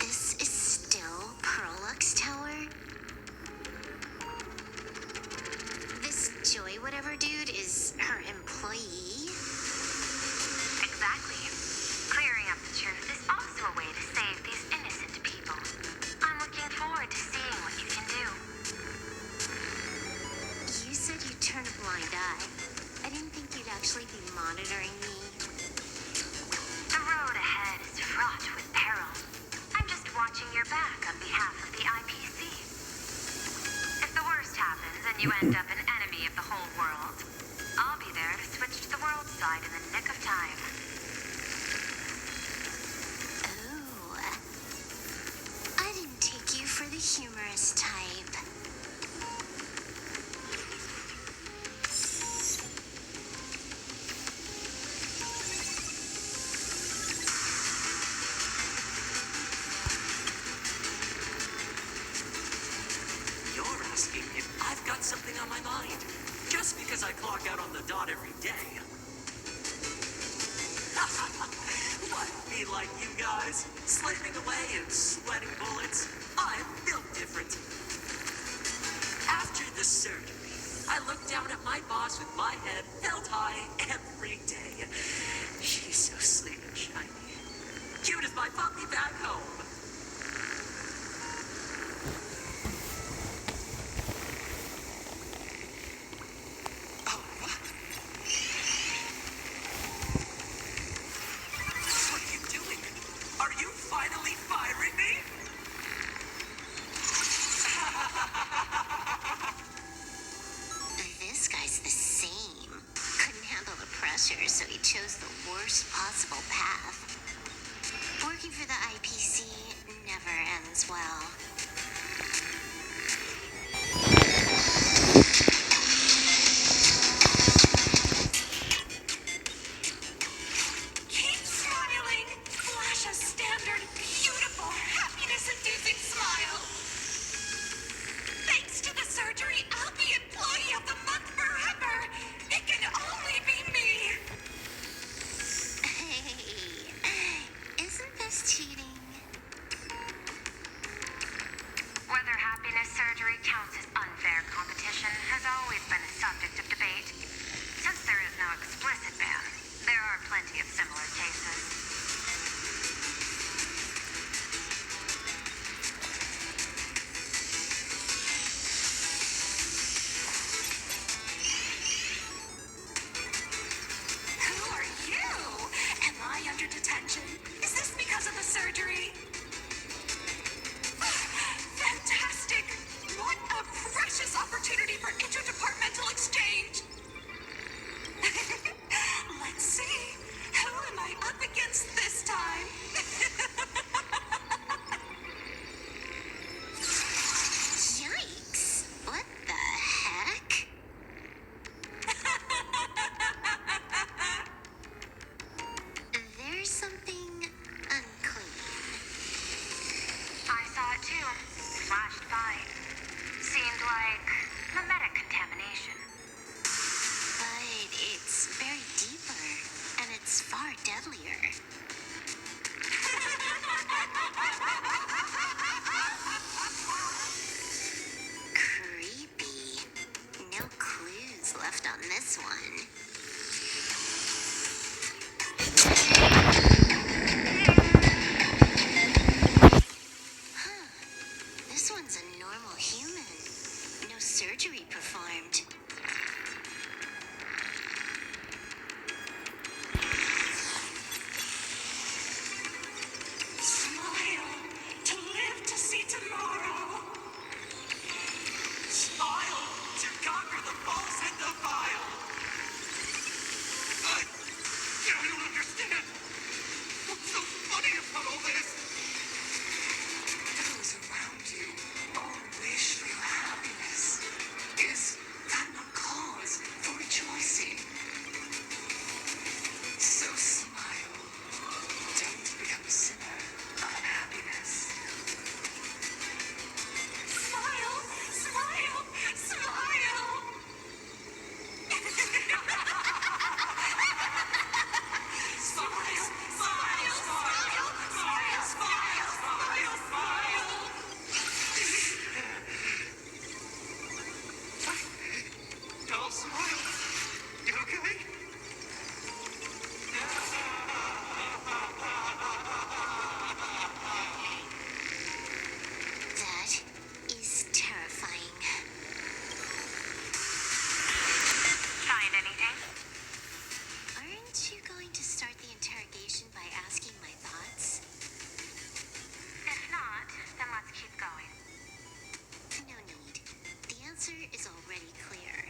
This is still Perlux Tower? This Joy whatever dude is her employee? Exactly. Clearing up the truth is also a way to save these innocent people. I'm looking forward to seeing what you can do. You said you'd turn a blind eye. I didn't think you'd actually be monitoring me. The road ahead is fraught with peril. I'm just watching your back on behalf of the IPC. If the worst happens and you end up an enemy of the whole world, I'll be there to switch to the world side in the nick of time. Oh. I didn't take you for the humorous type. You're asking if I've got something on my mind, just because I clock out on the dot every day. What, me like you guys, slaving away and sweating bullets? I'm built different. After the surgery, I look down at my boss with my head held high every day. She's so sleek and shiny. Cute as my puppy back home. What are you doing? Are you finally firing me? This guy's the same. Couldn't handle the pressure, so he chose the worst possible path. Working for the IPC never ends well. Keep smiling! Flash a standard, beautiful, happiness-inducing smile! Thanks to the surgery, I'll be Employee of the Month forever! It can only be me! Hey, attention? Is this because of the surgery? Fantastic! What a precious opportunity for interdepartmental exchange! Let's see. Who am I up against this time? Yikes! What the heck? There's something unclean. I saw it too. Flashed by. Seemed like mimetic contamination. But it's buried deeper, and it's far deadlier. Creepy. No clues left on this one. This one's a normal human. No surgery performed. Smile to live to see tomorrow. Smile to conquer the false and the vile. I don't understand. What's so funny about all this? Those around you all wish for your happiness. Is that not cause for rejoicing? So smile. Don't become a sinner of happiness. Smile, smile, smile. Smile, smile, smile, smile, smile, smile, smile. Don't smile. You okay? That is terrifying. Find anything? Aren't you going to start the interrogation by asking my thoughts? If not, then let's keep going. No need. The answer is already clear.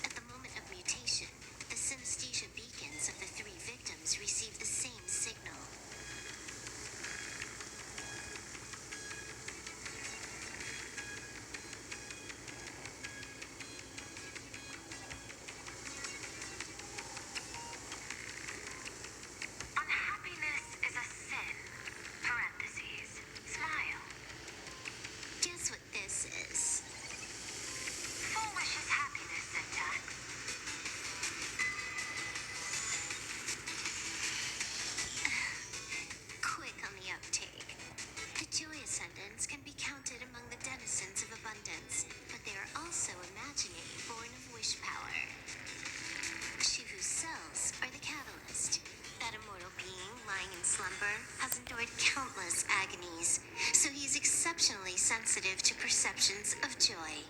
At the moment of mutation, the synesthesia beacons of the 3 victims receive the same signal. Unhappiness is a sin. Parentheses. Smile. Guess what this is? Fulwish's happiness syntax. Quick on the uptake. The joy ascendants can be counted among the denizens of abundance, but they are also imagining born of wish power. Shuhu's cells are the catalyst. That immortal being lying in slumber has endured countless agonies, so he is exceptionally sensitive to perceptions of joy.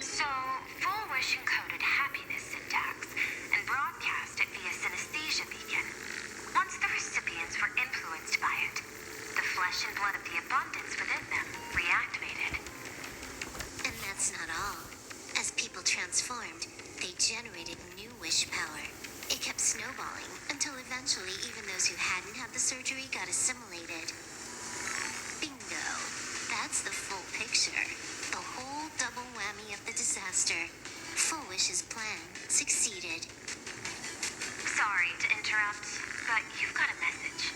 So, Fulwish encoded happiness syntax and broadcast it via synesthesia beacon. Once the recipients were influenced by it, the flesh and blood of the abundance within them reactivated. And that's not all. As people transformed, they generated new wish power. It kept snowballing until eventually even those who hadn't had the surgery got assimilated. Bingo. That's the full picture. The whole double whammy of the disaster. Fulwish's plan succeeded. Sorry to interrupt, but you've got a message.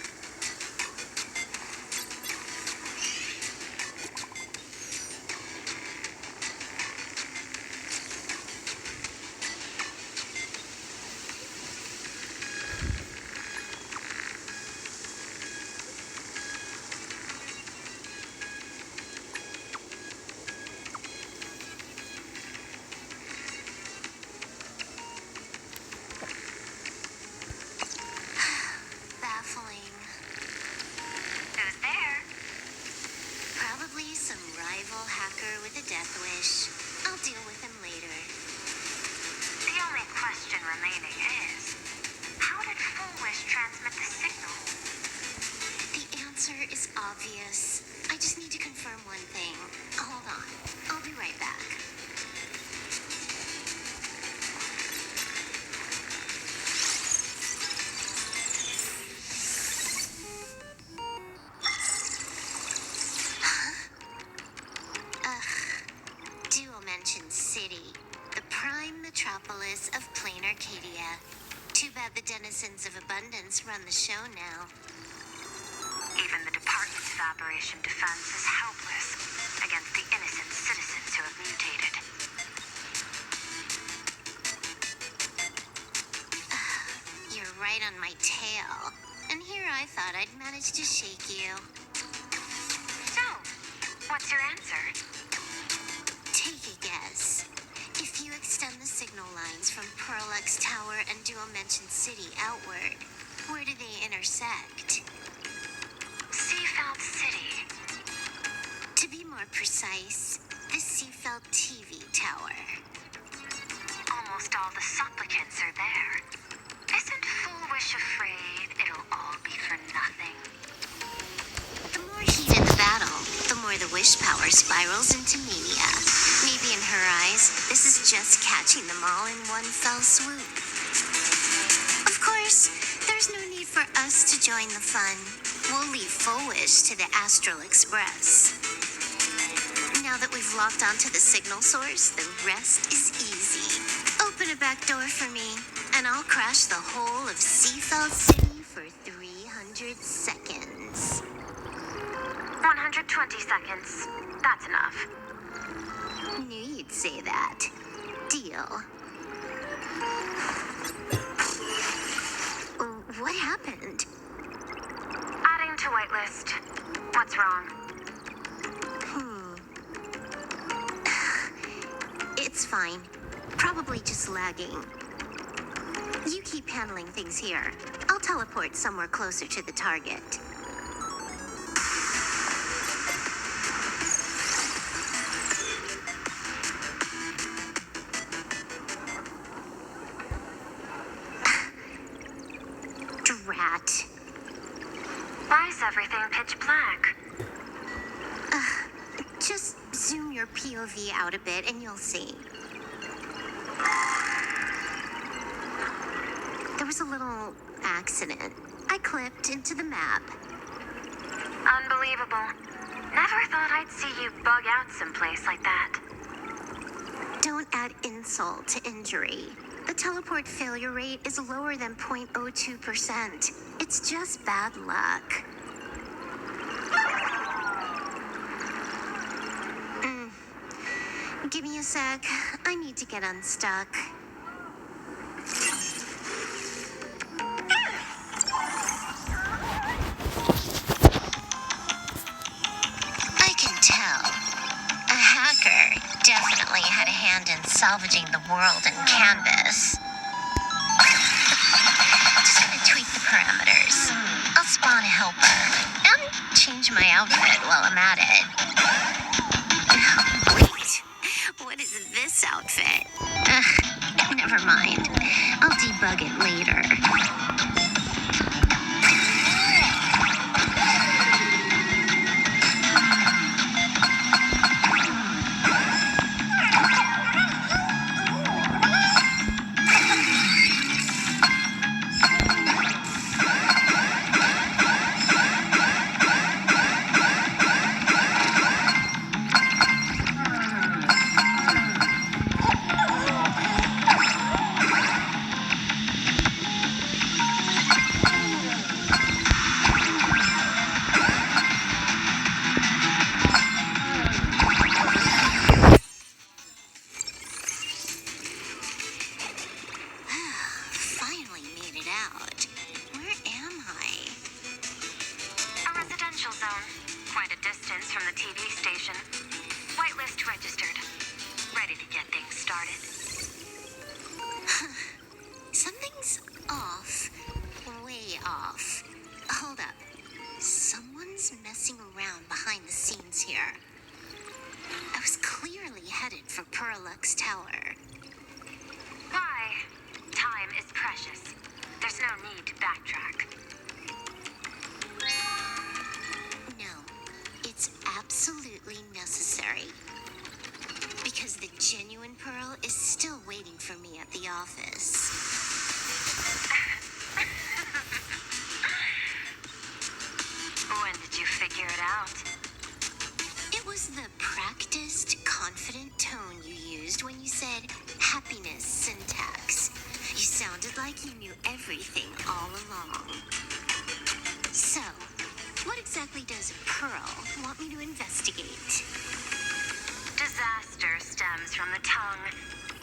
that the denizens of abundance run the show now. Even the Department of Aberration Defense is helpless against the innocent citizens who have mutated. You're right on my tail. And here I thought I'd manage to shake you. So, what's your answer? Take a guess. If you extend the signal lines from Pearl-X Tower and Dual Mention City outward, where do they intersect? Seafeld City. To be more precise, the Seafeld TV Tower. Almost all the supplicants are there. Isn't fulwish afraid it'll all be for nothing? The more heated the battle, the more the wish power spirals into mania. Maybe in her eyes, this is just catching them all in one fell swoop. Of course, there's no need for us to join the fun. We'll leave fulwish to the Astral Express. Now that we've locked onto the signal source, the rest is easy. Open a back door for me, and I'll crash the whole of Seafeld City for 300 seconds. 120 seconds. That's enough. Knew you'd say that. Deal. What happened? Adding to whitelist. What's wrong? It's fine. Probably just lagging. You keep handling things here. I'll teleport somewhere closer to the target. Drat. Why is everything pitch black? Just zoom your POV out a bit and you'll see. There was a little accident. I clipped into the map. Unbelievable. Never thought I'd see you bug out someplace like that. Don't add insult to injury. The teleport failure rate is lower than 0.02%. It's just bad luck. Give me a sec. I need to get unstuck. I can tell. A hacker definitely had a hand in salvaging the world in Canvas. Just gonna tweak the parameters. I'll spawn a helper and change my outfit while I'm at it. Wait, what is this outfit? Never mind. I'll debug it later. Sounded like you knew everything all along. So, what exactly does Pearl want me to investigate? Disaster stems from the tongue.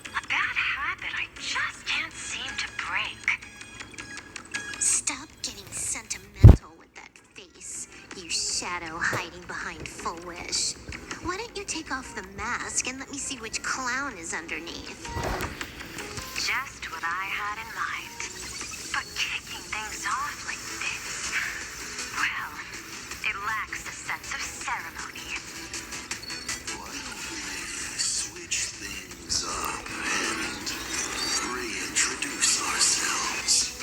A bad habit I just can't seem to break. Stop getting sentimental with that face, you shadow hiding behind fulwish. Why don't you take off the mask and let me see which clown is underneath? Just what I had in mind. But kicking things off like this, well, it lacks a sense of ceremony. Why don't we switch things up and reintroduce ourselves?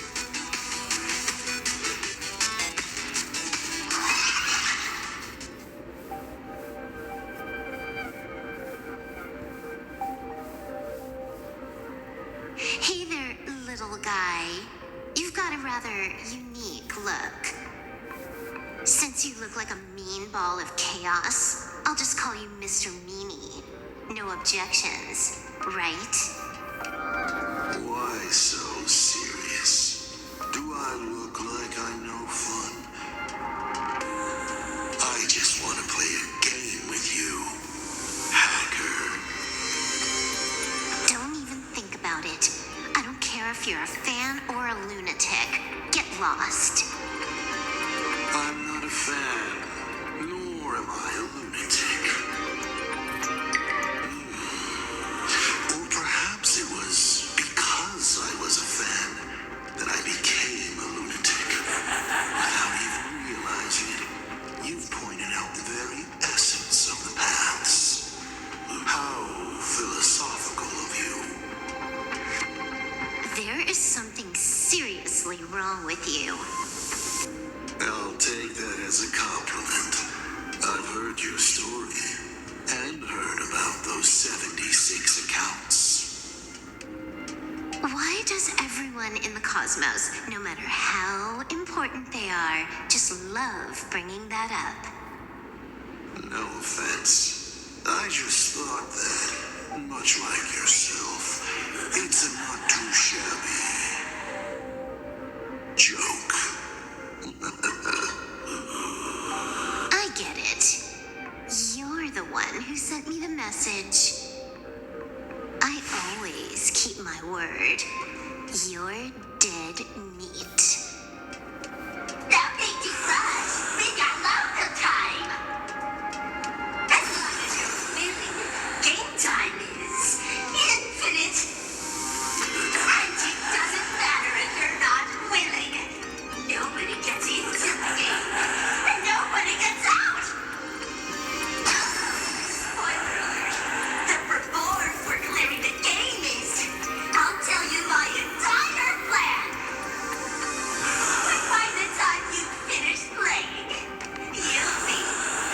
Hey there, little guy. You've got a rather unique look. Since you look like a mean ball of chaos, I'll just call you Mr. Meanie. No objections, right? Why so serious? Do I look like I'm no fun? I just want to play a game with you, hacker. Don't even think about it. I don't care if you're a fan or a lunatic. Get lost. I'm not a fan, nor am I a lunatic. Or perhaps it was because I was a fan that I became a lunatic. Without even realizing it, you've pointed out the very essence of the paths. How philosophical of you. There is something seriously wrong with you. I'll take that as a compliment. I've heard your story and heard about those 76 accounts. Why does everyone in the cosmos, no matter how important they are, just love bringing that up? No offense. I just thought that, much like yourself, it's a not too shabby joke. I get it. You're the one who sent me the message. I always keep my word. You're dead meat. Don't think too much. We got loads of time. As long as you're willing, game time is infinite. It doesn't matter if you're not willing. Nobody gets into the game, and nobody gets out. Spoiler alert. The reward for clearing the game is, I'll tell you my entire plan. But by the time you finish playing, you'll be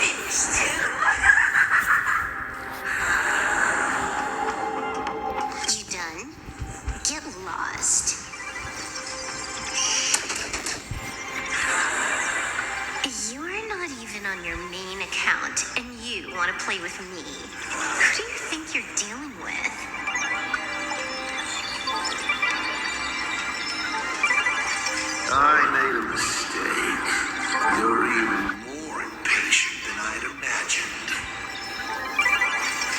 finished too. You done? Get lost. You're not even on your main account, and you want to play with me. Who do you think you're dealing with? I made a mistake. You're even more impatient than I'd imagined.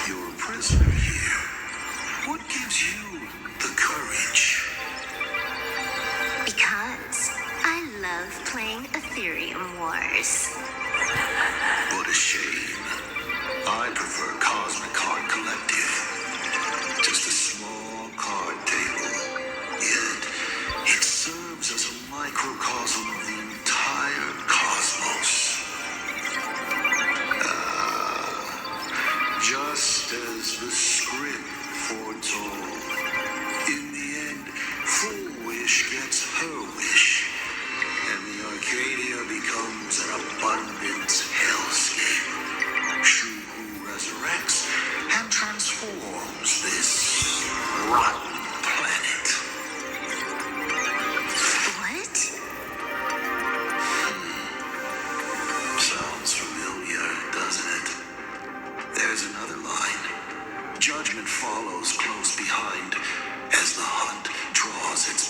You're a prisoner here. What gives you the courage? Because I love playing Ethereum Wars. What a shame. I prefer Cosmic Card Collective. Just a small card table. Yet, it serves as a microcosm of the entire cosmos. Just as the script foretold. In the end, fulwish gets her wish. And the Arcadia becomes an abundant hellscape. Shuhu resurrects and transforms this rotten planet. What? Sounds familiar, doesn't it? There's another line. Judgment follows close behind as the hunt draws its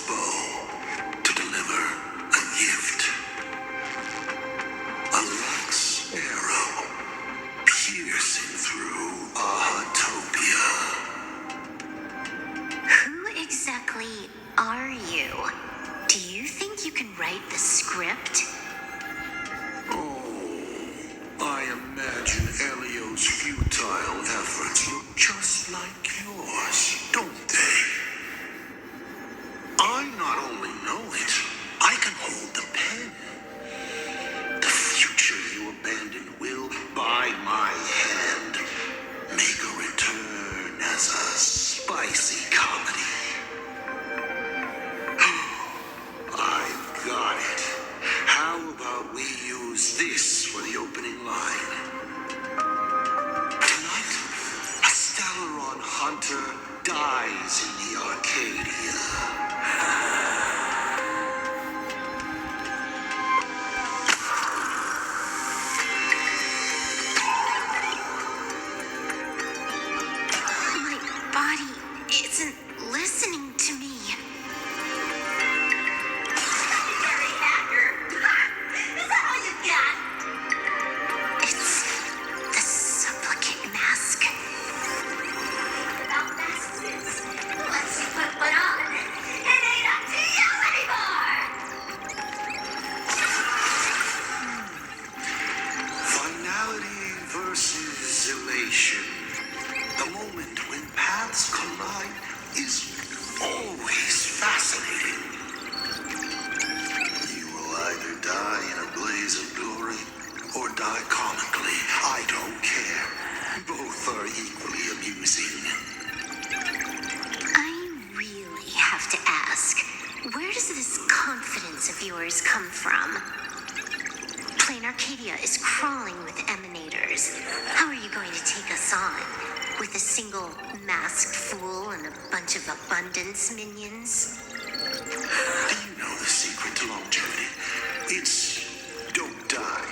not only know it, I can hold the pen. The future you abandoned will, by my hand, make a return as a spicy comedy. I've got it. How about we use this for the opening line? Tonight, a Stellaron hunter dies in the Arcadia. My body isn't listening to me. Harry Hacker. Is that all you got? It's the supplicant mask. Without masks is, once you put one on, it ain't up to you anymore. Finality versus elation. The moment when paths collide is always fascinating. You will either die in a blaze of glory or die comically. I don't care. Both are equally amusing. I really have to ask, where does this confidence of yours come from? Plain Arcadia is crawling with emanators. How are you going to take us on? With a single masked fool and a bunch of abundance minions? Do you know the secret to longevity? It's don't die.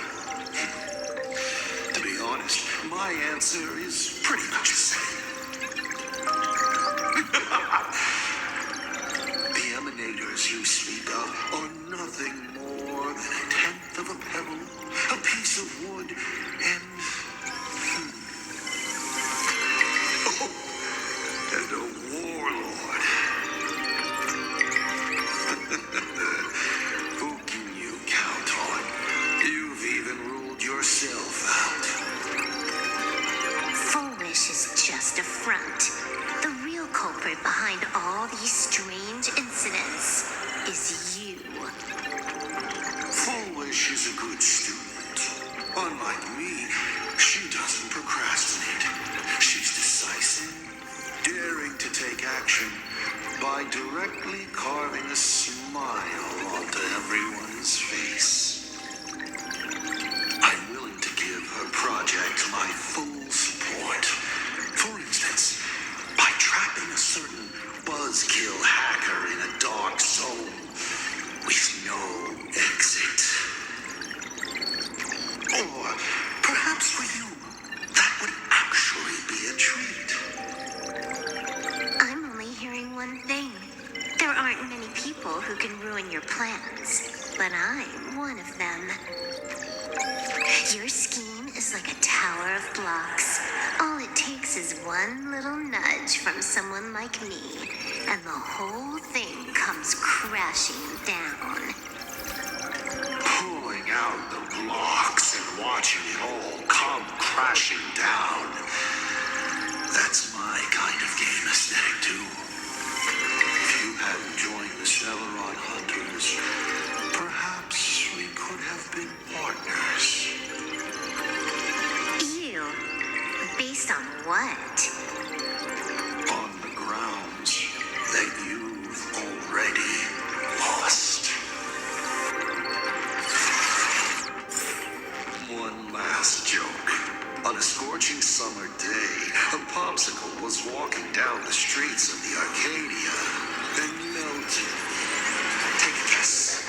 To be honest, my answer is pretty much the same. The emanators you speak of are nothing more than a tenth of a pebble, a piece of wood, and and a warlord. Who can you count on? You've even ruled yourself out. Fulwish is just a front. The real culprit behind all these strange incidents is you. Fulwish is a good student. Unlike me, she doesn't procrastinate. She's decisive, daring to take action by directly carving a smile onto everyone's face. I'm willing to give her project my full support. For instance, by trapping a certain buzzkill hacker in a dark zone with no exit. Or perhaps for you, that would actually be a treat. I'm only hearing one thing. There aren't many people who can ruin your plans, but I'm one of them. Your scheme is like a tower of blocks. All it takes is one little nudge from someone like me, and the whole thing comes crashing down. Pulling out the blocks and watching it all come crashing down. That's my kind of game aesthetic too. If you hadn't joined the Stellaron Hunters, perhaps we could have been partners. You? Based on what? On the grounds that you've already lost. One last joke. On a scorching summer day, a popsicle was walking down the streets of the Arcadia and melted. Take a guess.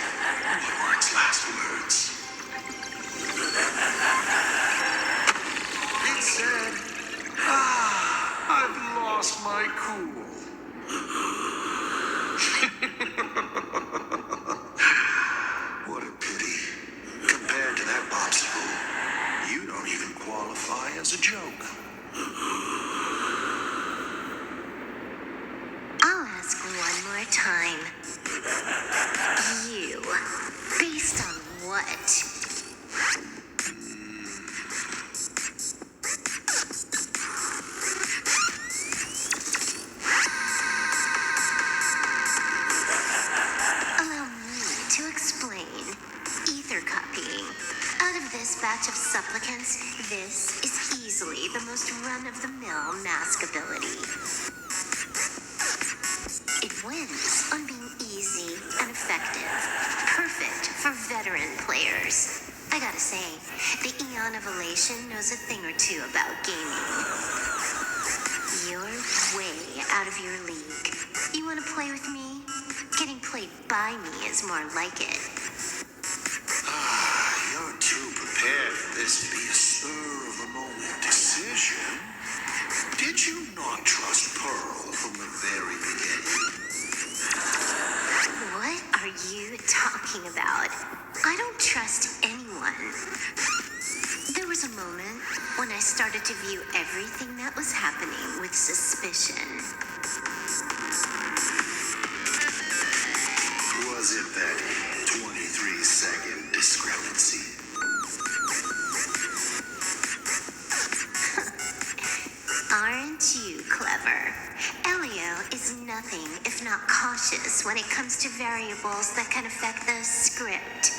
What were its last words? It said, I've lost my cool. What a pity. Compared to that popsicle, you don't even qualify as a joke. I'll batch of supplicants, this is easily the most run-of-the-mill mask ability. It wins on being easy and effective. Perfect for veteran players. I gotta say, the Eon of Elation knows a thing or two about gaming. You're way out of your league. You wanna play with me? Getting played by me is more like it. You're too prepared for this to be a spur-of-the-moment decision. Did you not trust Pearl from the very beginning? What are you talking about? I don't trust anyone. There was a moment when I started to view everything that was happening with suspicion. Was it that 23-second discrepancy? Aren't you clever? Elio is nothing if not cautious when it comes to variables that can affect the script.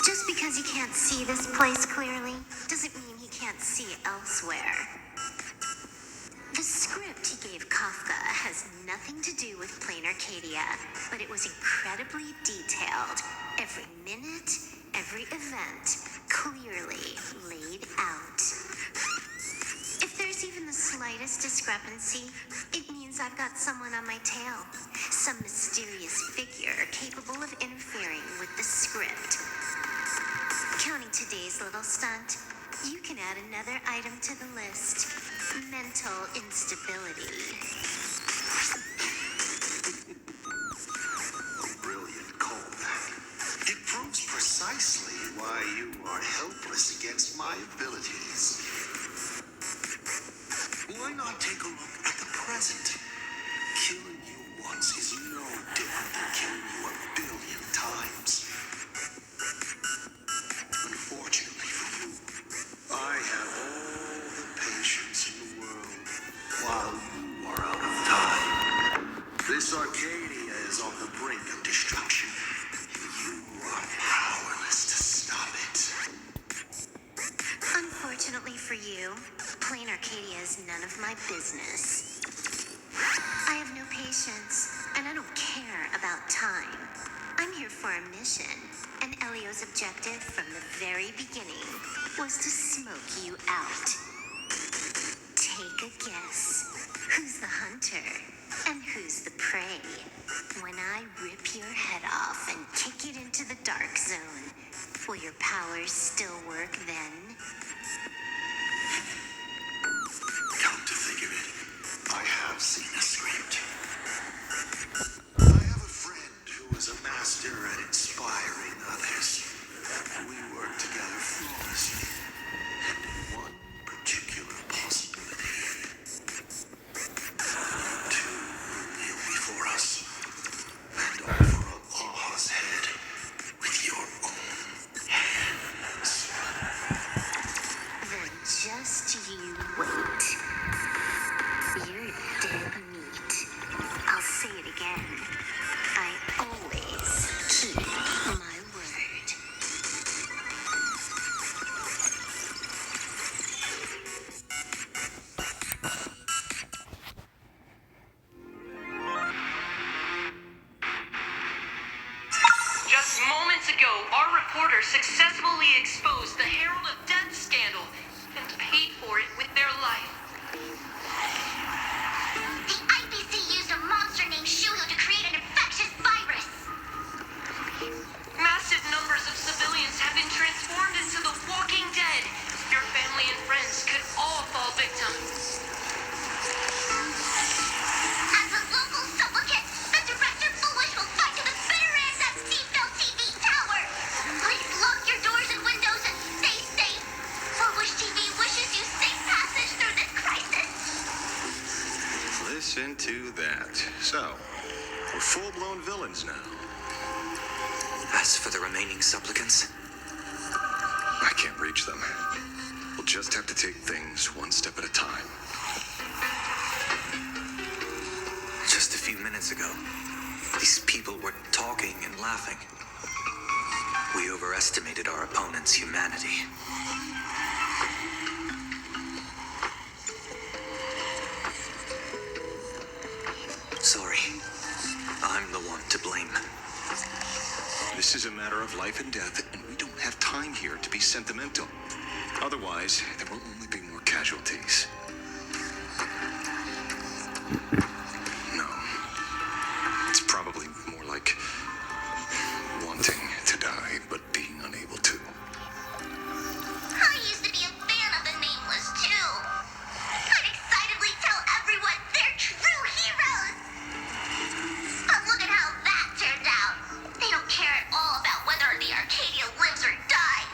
Just because he can't see this place clearly doesn't mean he can't see elsewhere. The script he gave Kafka has nothing to do with plain Arcadia, but it was incredibly detailed. Every minute, every event, clearly laid out. If there's even the slightest discrepancy, it means I've got someone on my tail. Some mysterious figure capable of interfering with the script. Counting today's little stunt, you can add another item to the list. Mental instability. A brilliant callback. It proves precisely why you are helpless against my abilities. Why not take a look at the present? Killing you once is no different than killing you 1 billion times. Unfortunately for you, I have all the patience in the world while you are out of time. This Arcadia is on the brink of destruction, and you are powerless to stop it. Unfortunately for you, plain Arcadia is none of my business. I have no patience, and I don't care about time. I'm here for a mission, and Elio's objective from the very beginning was to smoke you out. Take a guess. Who's the hunter, and who's the prey? When I rip your head off and kick it into the dark zone, will your powers still work then? Come to think of it, I have seen a script. I have a friend who is a master at inspiring others. We work together flawlessly, and in one particular possibility. Two will kneel before us, and over Allah's head with your own hands. Then just you wait. You're dead meat. I'll say it again. I always keep my word. Just moments ago, our reporter successfully exposed the Herald of Death scandal and paid for it with their life. The IPC used a monster named Shuhu to create an infectious virus. Massive numbers of civilians have been transformed into the Walking Dead. Your family and friends could all fall victim. As a local supplicant, the director fulwish will fight to the bitter end that Seafell TV tower. Please lock your doors and windows and stay safe. Fulwish TV wishes you safe passage through this crisis. Listen to that. So, we're full-blown villains now. As for the remaining supplicants, I can't reach them. We'll just have to take things one step at a time. just a few minutes ago, these people were talking and laughing. We overestimated our opponent's humanity. Sorry. I'm the one to blame. This is a matter of life and death, and we don't have time here to be sentimental. Otherwise, there will only be more casualties. No. It's probably more like wanting to die, but being unable to. I used to be a fan of the Nameless, too. I'd excitedly tell everyone they're true heroes. But look at how that turned out. They don't care at all about whether the Arcadia lives or dies.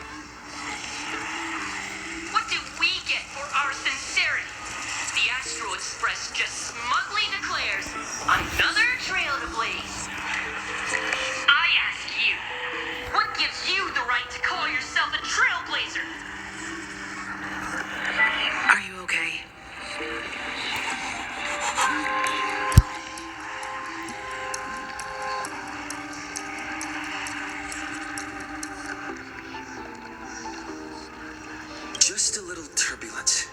What do we get for our sincerity? The Astro Express just smugly declares another trail to blaze. I ask you, what gives you the right to call yourself a trailblazer? Are you okay? Just a little turbulent.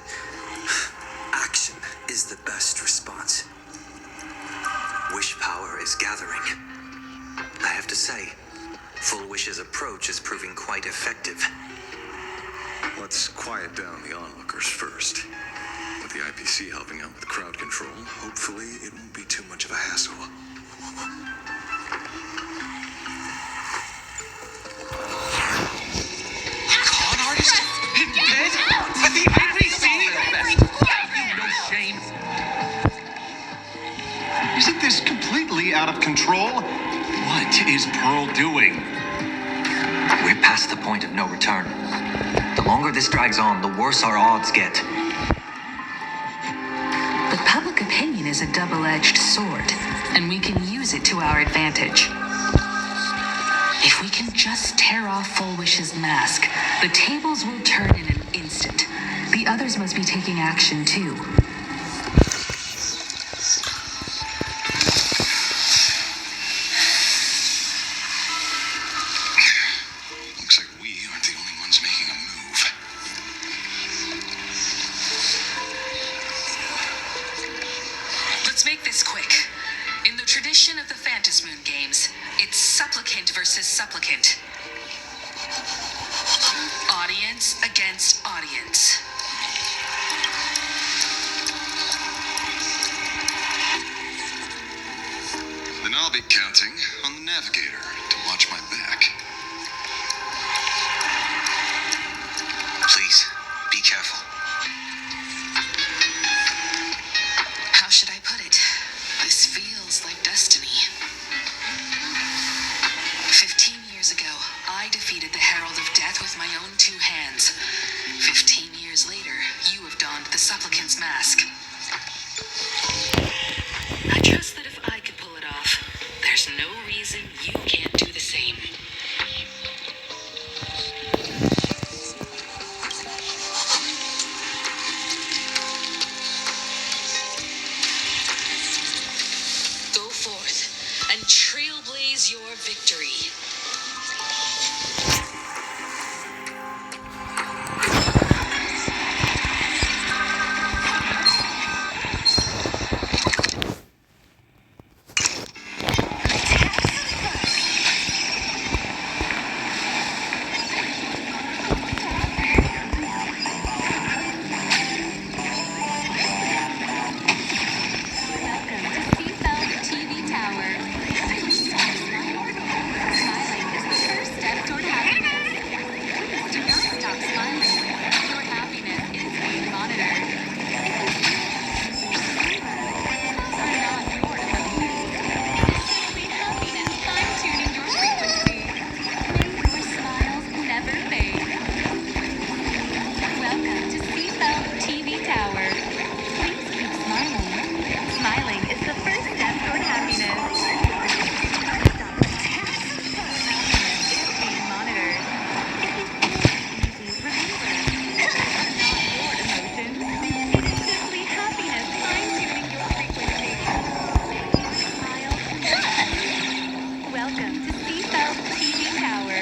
Action is the best response. Wish power is gathering. I have to say, Fulwish's approach is proving quite effective. Let's quiet down the onlookers first. With the IPC helping out with crowd control, hopefully it won't be too much of a hassle. Con artist? In bed? At the IPC? You no shame. Isn't this completely out of control? What is Pearl doing? We're past the point of no return. The longer this drags on, the worse our odds get. But public opinion is a double-edged sword, and we can use it to our advantage. If we can just tear off Fulwish's mask, the tables will turn in an instant. The others must be taking action too. Looks like we aren't the only ones making a move. Let's make this quick. In the tradition of the Phantom Moon games, it's supplicant versus supplicant. Audience against audience. Then I'll be counting on the navigator to watch my back. Please, be careful. How should I put it? This feels like destiny. 15 years ago, I defeated the Herald of Death with my own two hands. 15 years later, you have donned the supplicant's mask. I trust that if I could pull it off, there's no reason you can't do the same. Go forth and trailblaze your victory. TV Tower. Smiling is the first step toward happiness. Do not stop smiling. Your happiness is being monitored. Are not your emotions. Simply happiness fine-tuning your frequency. May your smiles never fade. Welcome to Seatbelt TV Tower. Please keep smiling. Smiling is the first step toward happiness. Happiness is being monitored. Remember, not your emotions. It is simply happiness fine-tuning your frequency. Smile. Welcome to Seatbelt TV Tower.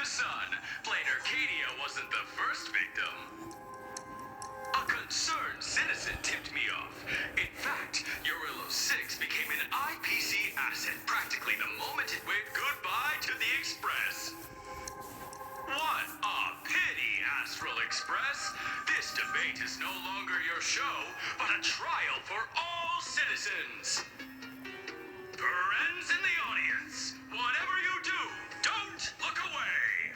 son. Plain Arcadia wasn't the first victim. A concerned citizen tipped me off. In fact, Urillo 6 became an IPC asset practically the moment it went goodbye to the Express. What a pity, Astral Express. This debate is no longer your show, but a trial for all citizens. Friends in the audience, whatever you do, don't look away.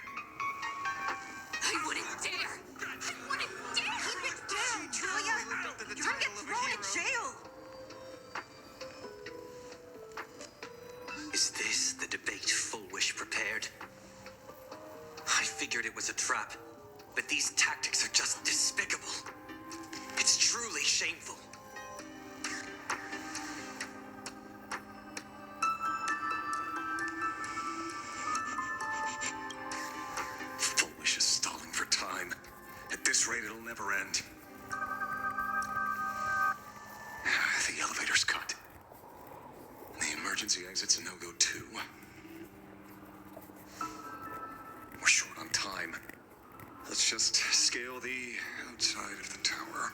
I wouldn't dare! I wouldn't dare! Keep it down, Julia! You're gonna get thrown in jail! Is this the debate Fulwish prepared? I figured it was a trap, but these tactics are just despicable. It's truly shameful. Fulwish is stalling for time. At this rate, it'll never end. The elevator's cut. The emergency exit's a no-go too. We're short on time. Let's just scale the outside of the tower.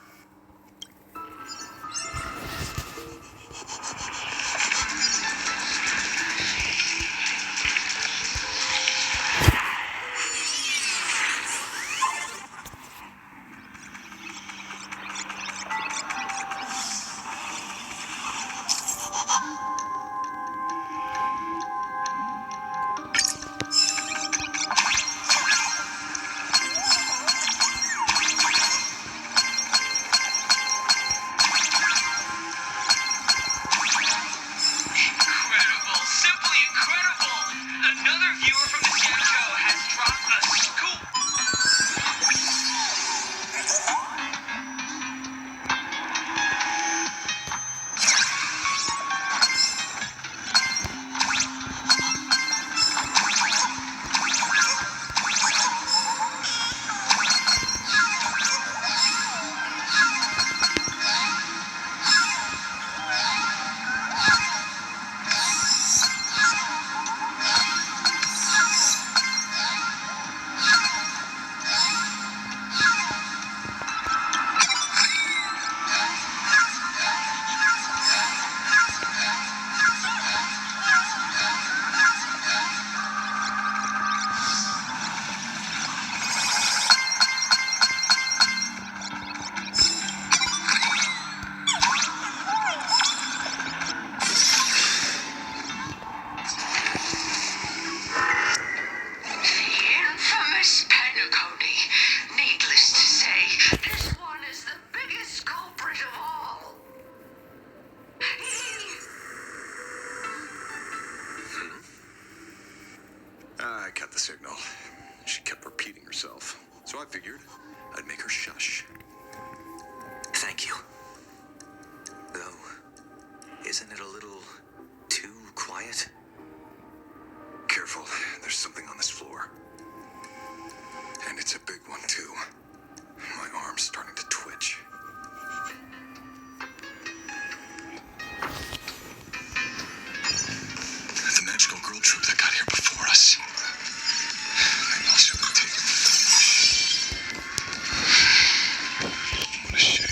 Incredible, simply incredible! Another viewer from the Sancho has dropped a scoop. Infamous Penacony. Needless to say, this one is the biggest culprit of all. I cut the signal. She kept repeating herself. So I figured I'd make her shush. Thank you. Though, isn't it a little too quiet? Careful, there's something on this floor. And it's a big one, too. My arm's starting to twitch. The magical girl troop that got here before us. They must have been taken. What a shame.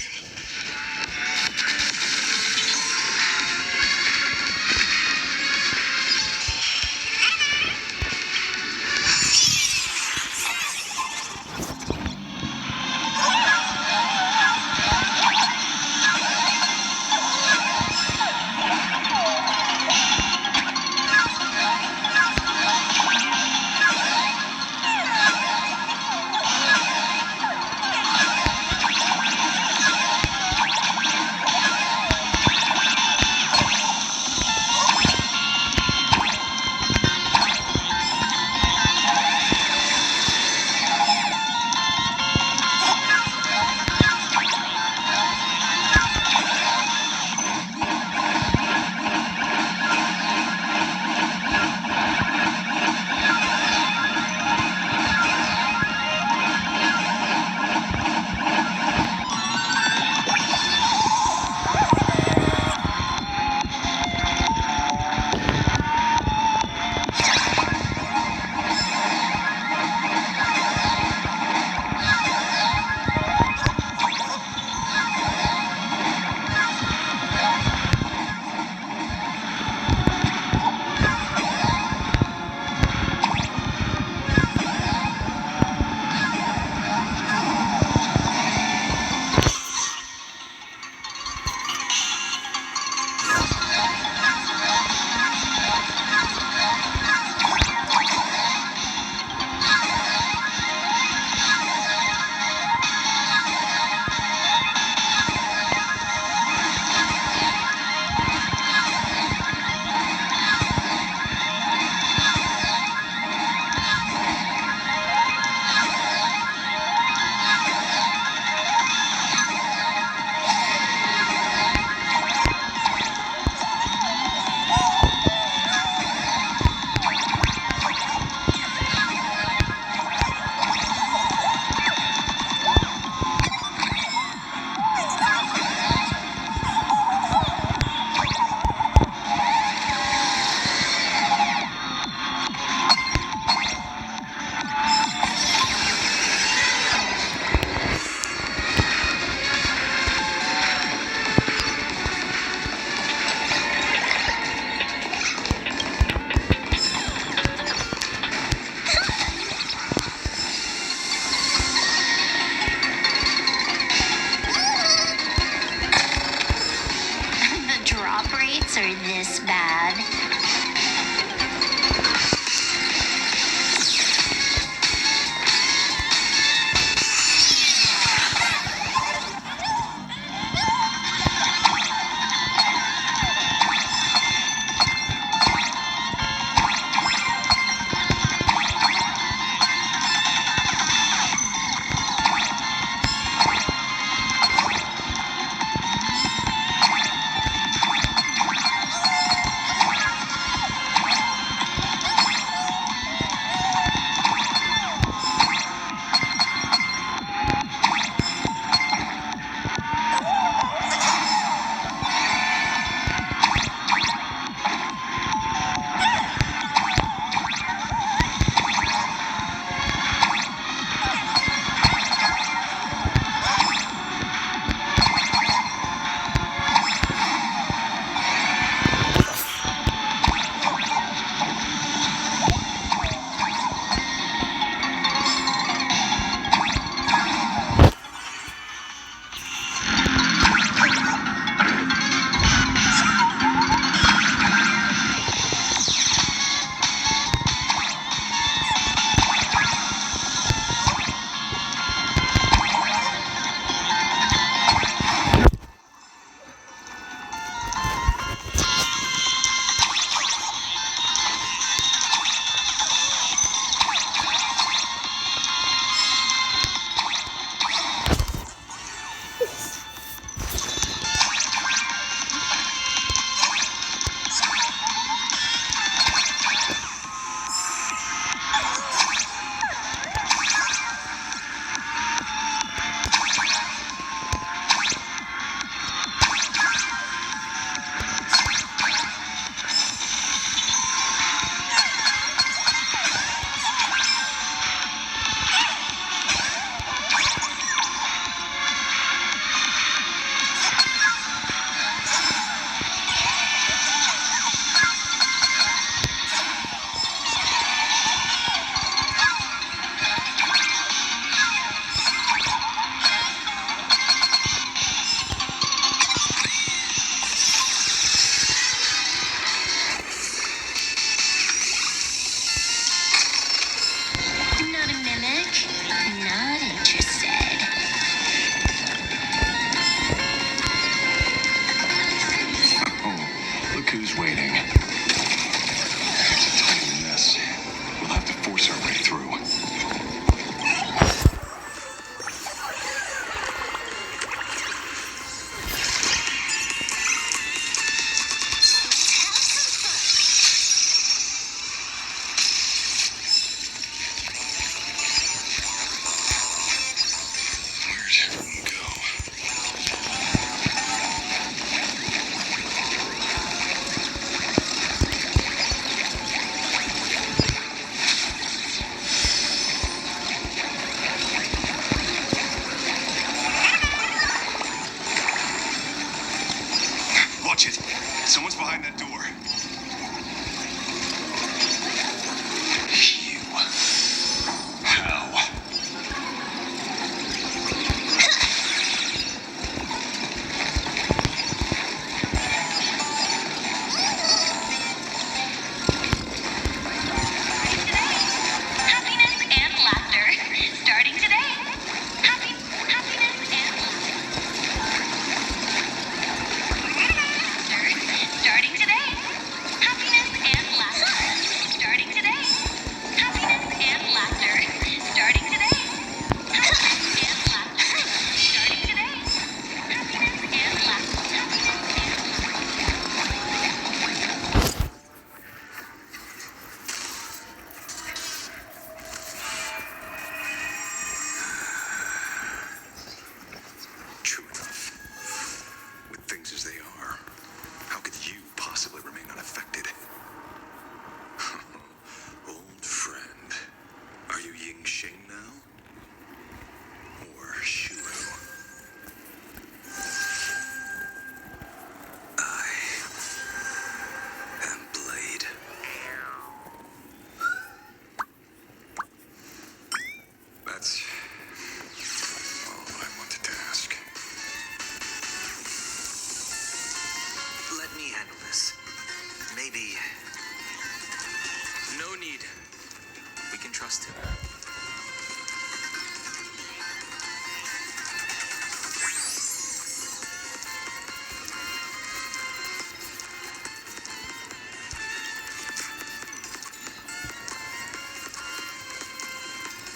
We can trust him.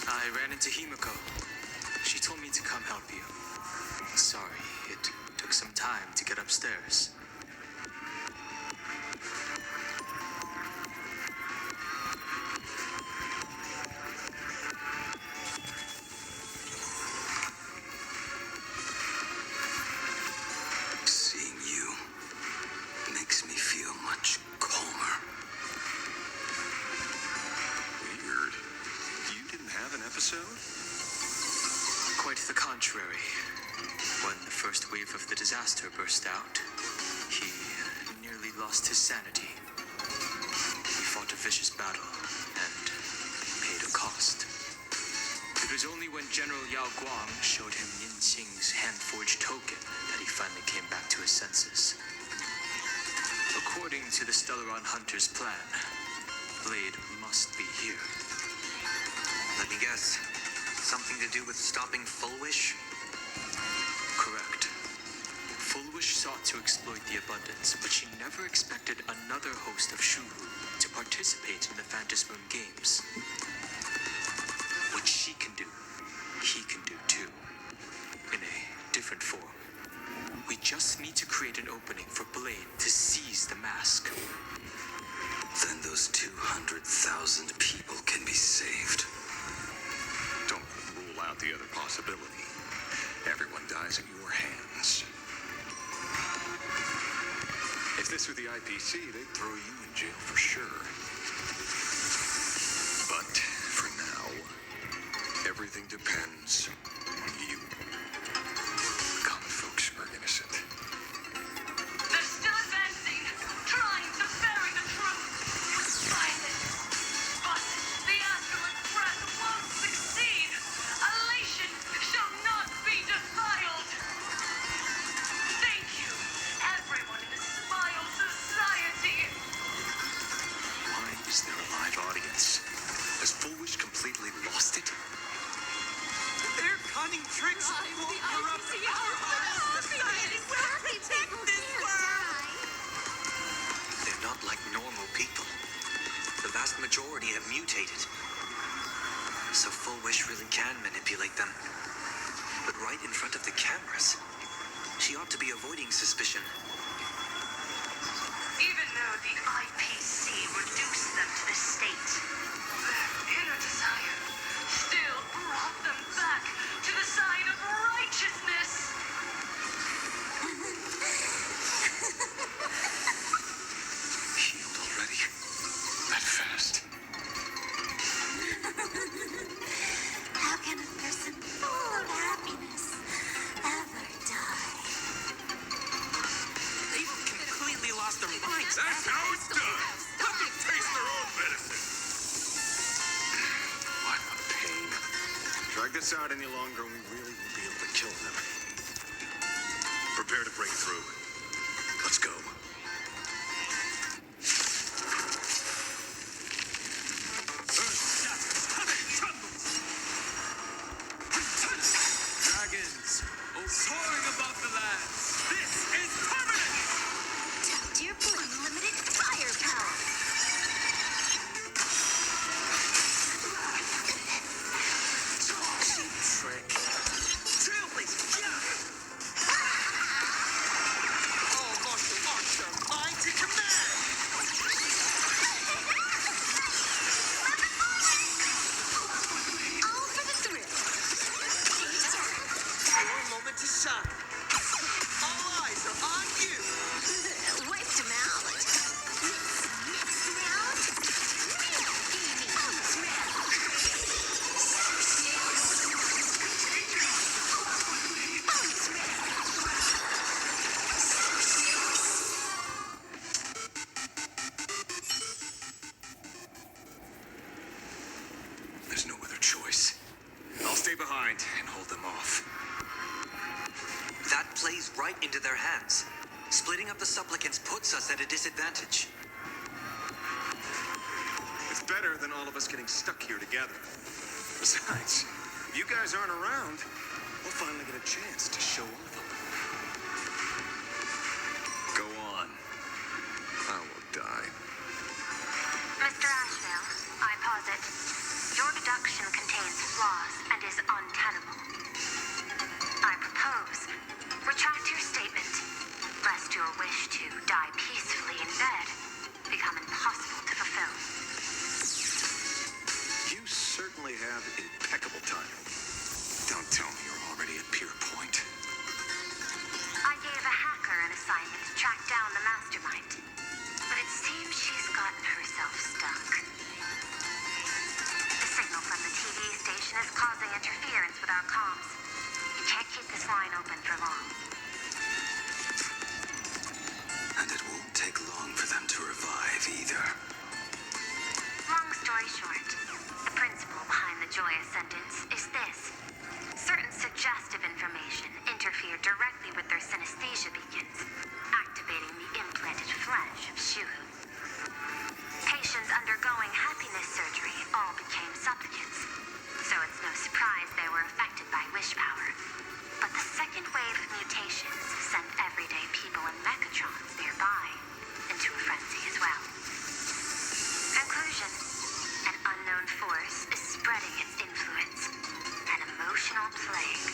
I ran into Himiko. She told me to come help you. Sorry, it took some time to get upstairs. Seeing you makes me feel much calmer. Weird. You didn't have an episode? Quite the contrary. When the first wave of the disaster burst out, he nearly lost his sanity. He fought a vicious battle and paid a cost. It was only when General Yao Guang showed him Yin Qing's hand-forged token that he finally came back to his senses. According to the Stellaron Hunter's plan, Blade must be here. Let me guess. Something to do with stopping Fulwish? Correct. Fulwish sought to exploit the abundance, but she never expected another host of Shuhu to participate in the Phantom Moon Games. What she can do, he can do too. In a different form. We just need to create an opening for Blade to seize the mask. Then those 200,000 people can be saved. Don't rule out the other possibility. Everyone dies at your hands. If this were the IPC, they'd throw you in jail for sure. But for now, everything depends on you. Common folks are innocent. They're still advancing, trying to bury the truth with silence. But the asteroid press won't succeed. Elation shall not be defiled. Thank you, everyone in the Smile Society. Why is there a live audience? Has Fulwish completely lost it? Their cunning tricks won't corrupt our whole society. We'll protect this world. They're not like normal people. The vast majority have mutated. So Fulwish really can manipulate them. But right in front of the cameras, she ought to be avoiding suspicion. Even though the IPC reduced them to this state, their inner desire still brought them back to the side of righteousness. Healed already? That fast? How can a person full of happiness ever die? They've completely lost their minds. That's how it's done. Let them taste their own medicine. What a pain. Drag this out any longer and we really won't be able to kill them. Prepare to break through. Let's go. Dragons, soaring above the lands. This is permanent. Tap to your unlimited firepower. Cheap trick. Trailblazer, yeah! All martial arts are mine to command. All for the thrill. Your moment to shine. All eyes are on you. Wiped him out. Next round. Real gaming. Bounce round. Bounce There's no other choice. I'll stay behind and hold them off. That plays right into their hands. Splitting up the supplicants puts us at a disadvantage. With better than all of us getting stuck here together. Besides, if you guys aren't around, we'll finally get a chance to show off a little. Go on. I won't die. Mr. Ashville, I posit, your deduction contains flaws and is untenable. I propose, retract your statement, lest your wish to die peacefully in bed become impossible to fulfill. You certainly have impeccable timing. Don't tell me you're already at Pier Point. I gave a hacker an assignment to track down the mastermind, but it seems she's gotten herself stuck. The signal from the TV station is causing interference with our comms. You can't keep this line open for long. And it won't take long for them to revive either. Long story short, the principle behind the joyous sentence is this. Certain suggestive information interfere directly with their synesthesia beacons, activating the implanted flesh of Shuhu. Patients undergoing happiness surgery all became supplicants, so it's no surprise they were affected by wish power. But the second wave of mutations sent everyday people in mechatrons nearby into a frenzy as well. Conclusion: an unknown force is spreading its influence. An emotional plague.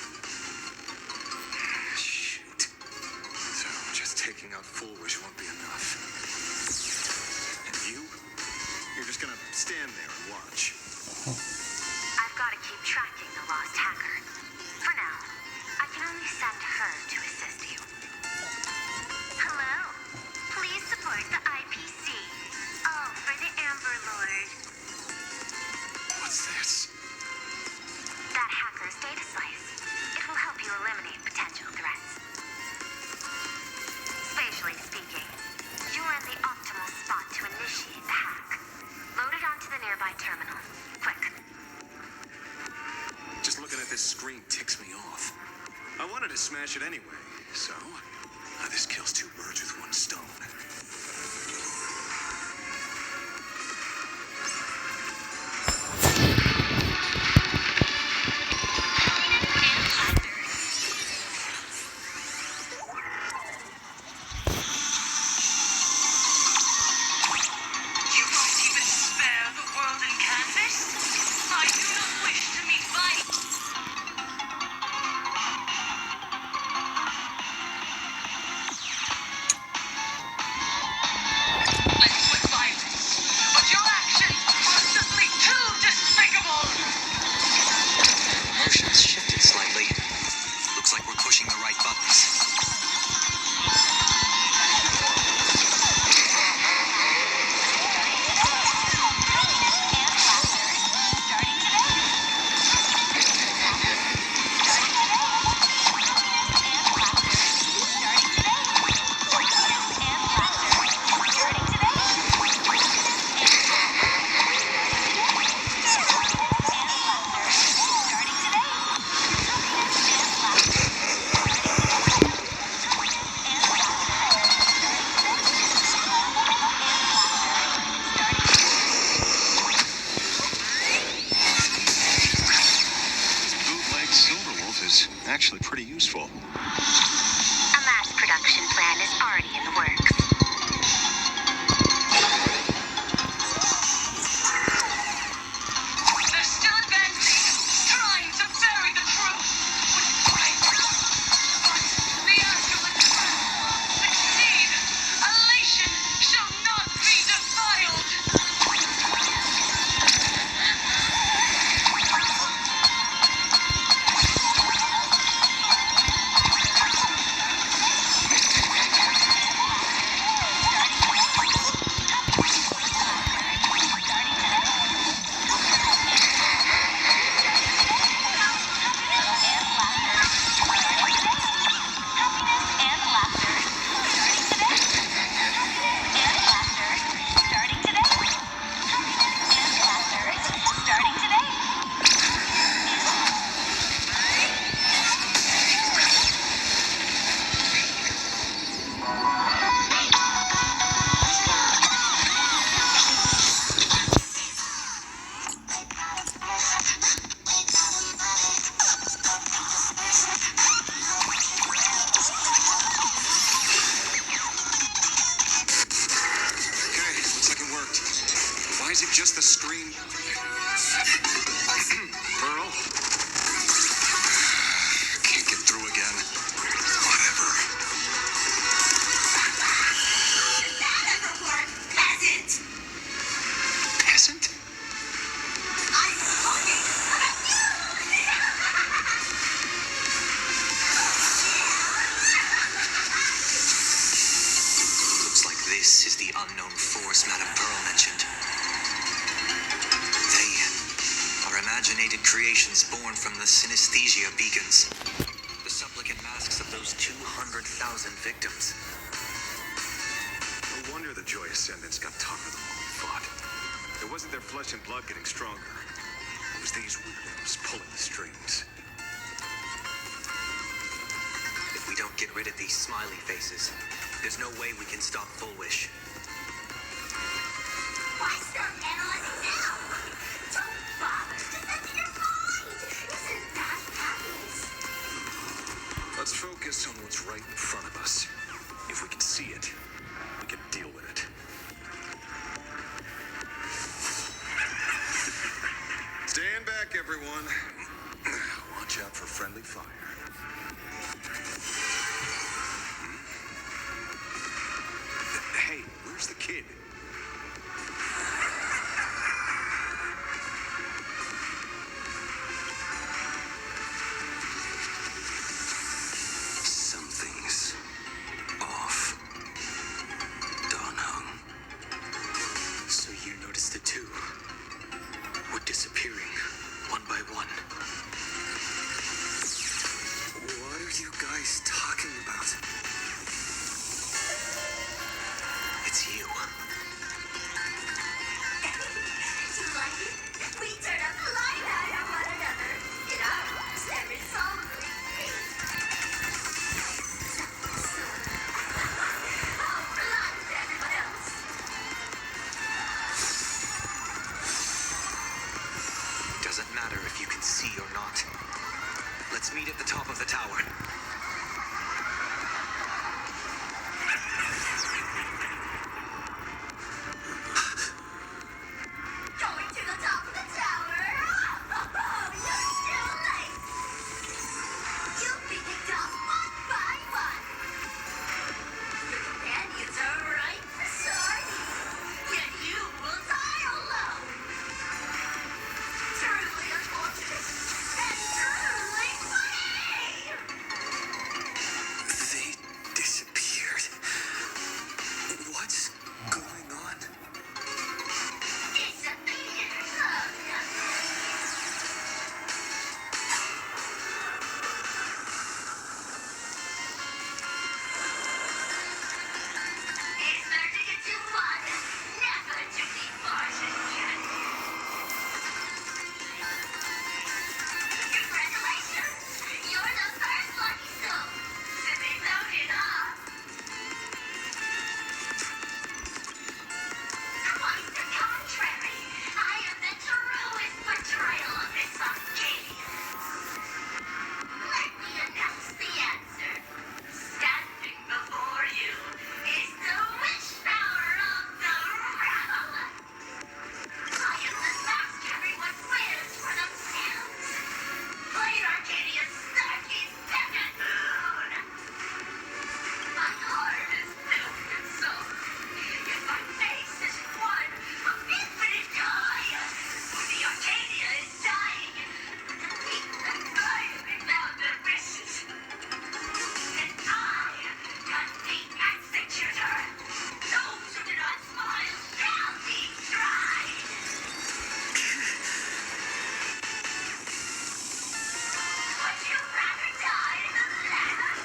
Shoot. So just taking out fulwish won't be enough. And you're just gonna stand there and watch. I've got to keep tracking the lost hacker. For now, I can only send her to assist you. Hello. Please support the IPC. All for the Amber Lord. What's this? That hacker's data slice. It will help you eliminate potential threats. Spatially speaking, you're in the optimal spot to initiate the hack. Load it onto the nearby terminal. Quick. Just looking at this screen ticks me off. I wanted to smash it anyway, so this kills two birds with one stone. You won't even spare the world in canvas? I do not wish to meet violence. Let's with violence, but your actions are simply too despicable. Motion's shifted slightly. Looks like we're pushing the right buttons. Bootleg Silverwolf is actually pretty useful. A mass production plan is already in the works. They're still advancing, trying to bury the truth with pride. But the astral express succeed. Elation shall not be defiled. Pearl? Can't get through again. Whatever. That ever work, peasant? Peasant? I'm talking about you! Looks like this is the unknown force Madame Pearl mentioned. They are imaginated creations born from the synesthesia beacons. The supplicant masks of those 200,000 victims. No wonder the Joy Ascendants got tougher the more we fought. It wasn't their flesh and blood getting stronger. It was these weirdos pulling the strings. If we don't get rid of these smiley faces, there's no way we can stop Fulwish. Why start analyzing now? Don't bother. Just empty your mind. Isn't that happiness? Let's focus on what's right in front of us. If we can see it, we can deal with it. Stand back, everyone. Watch out for friendly fire. Hey, where's the kid? Something's off. Dawn Hung. So you noticed it too? We're disappearing, one by one. What are you guys talking about? It's you. You like it? We turn up the light out at one another. In our lives, there is only hate. Oh, blind everyone else. Doesn't matter if you can see or not. Let's meet at the top of the tower. Going to the top of the tower. You're still late. You'll be picked off one by one. Your companions are right beside you. Yet you will die alone. Truly unfortunate and truly funny. They disappeared. What's going on? Disappear. Oh, nothing. It's better to get to one, never to be fortune again. Congratulations! You're the first lucky soul to be voted off. Quite the contrary. I am the truest portrayal of this Arcadia. Let me announce the answer. Standing before you is the wish power of the rebel. I am the mask everyone wears for themselves. Played Arcadia's starkest second moon. My heart is filled with sorrow. Yet my face is one of infinite joy. The Arcadia is dying. The people that burn without their wishes. And I can be executor. Those who do not smile shall be tried. Would you rather die than live?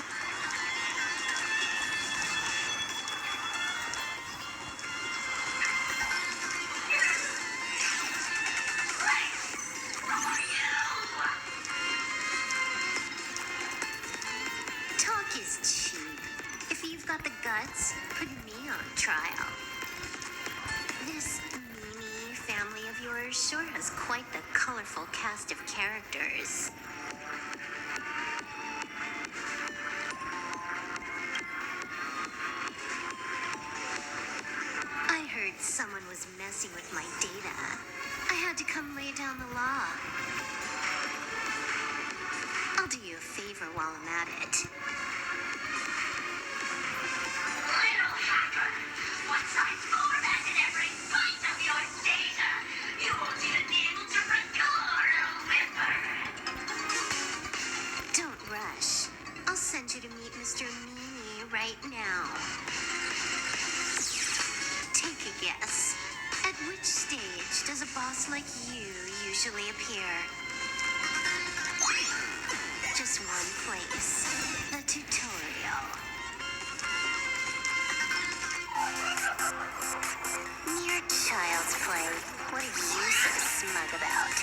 Talk is cheap. If you've got the guts, put me on trial. This Mimi family of yours sure has quite the colorful cast of characters. I heard someone was messing with my data. I had to come lay down the law. I'll do you a favor while I'm at it. Little hacker, once I formatted every byte of your data, you won't even be able to record a whimper. Don't rush. I'll send you to meet Mr. Meanie right now. Take a guess. At which stage does a boss like you usually appear? Just one place. The tutorial. Mere child's play. What are you so smug about?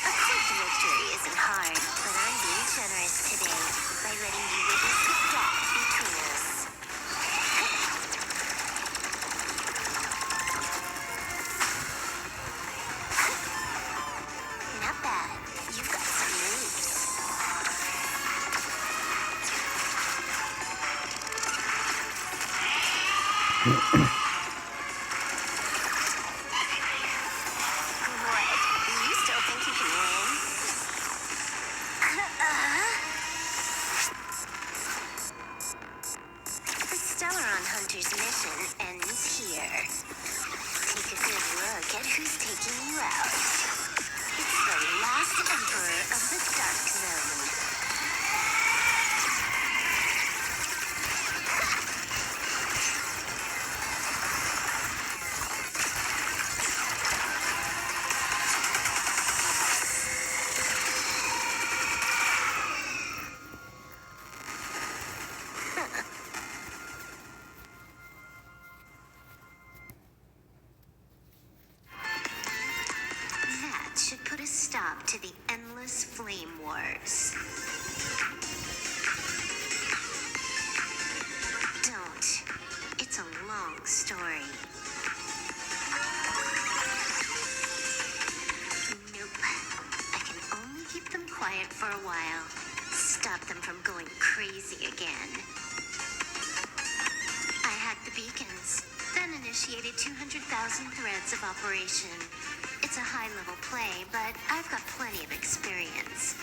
A quick victory isn't hard, but I'm being generous today by letting you witness the gap between us. Not bad. You've got some moves. What? You still think you can win? The Stellaron Hunter's mission ends here. Take a good look at who's taking you out. It's the last Emperor of the Dark Zone. That should put a stop to the endless flame wars. Don't. It's a long story. Nope. I can only keep them quiet for a while. Stop them from going crazy again. I hacked the beacons, then initiated 200,000 threads of operation. It's a high-level play, but I've got plenty of experience.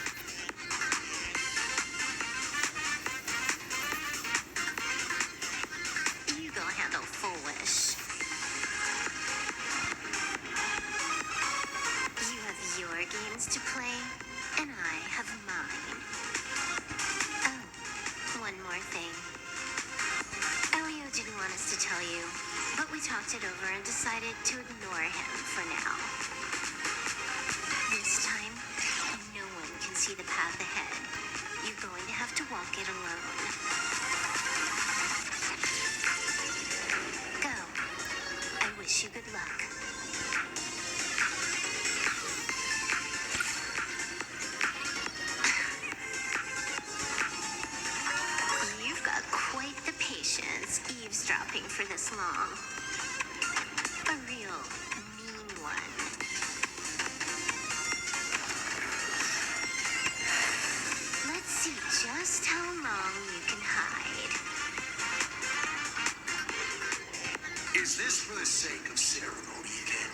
You go handle fulwish. You have your games to play, and I have mine. Oh, one more thing. Elio didn't want us to tell you, but we talked it over and decided to ignore him for now. This time, no one can see the path ahead. You're going to have to walk it alone. Go. I wish you good luck. You've got quite the patience eavesdropping for this long. A real mean one. Let's see just how long you can hide. Is this for the sake of ceremony again?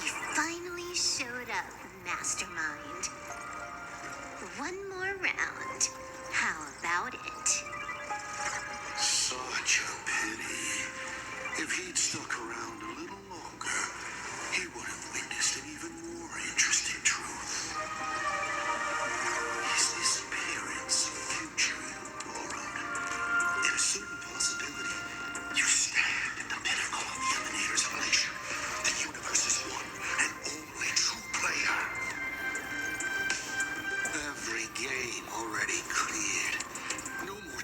You finally showed up, Mastermind. One more round. How about it? Such a pity. If he'd stuck around a little longer, he would have witnessed an even more interesting truth. His disappearance future you borrowed. In a certain possibility, you stand at the pinnacle of the Emanator's elation. The universe's one and only true player. Every game already cleared. No more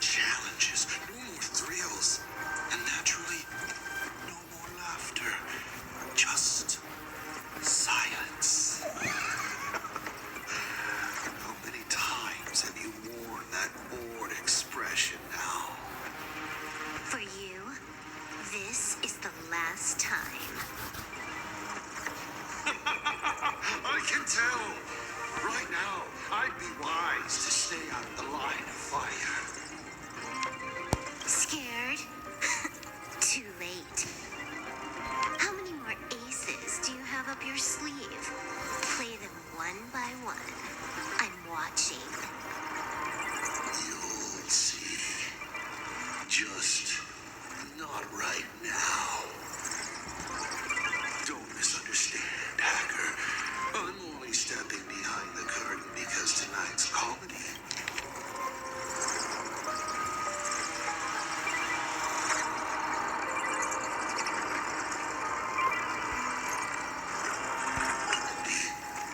your sleeve. Play them one by one. I'm watching. You'll see. Just not right now. Don't misunderstand, Hacker. I'm only stepping behind the curtain because tonight's comedy.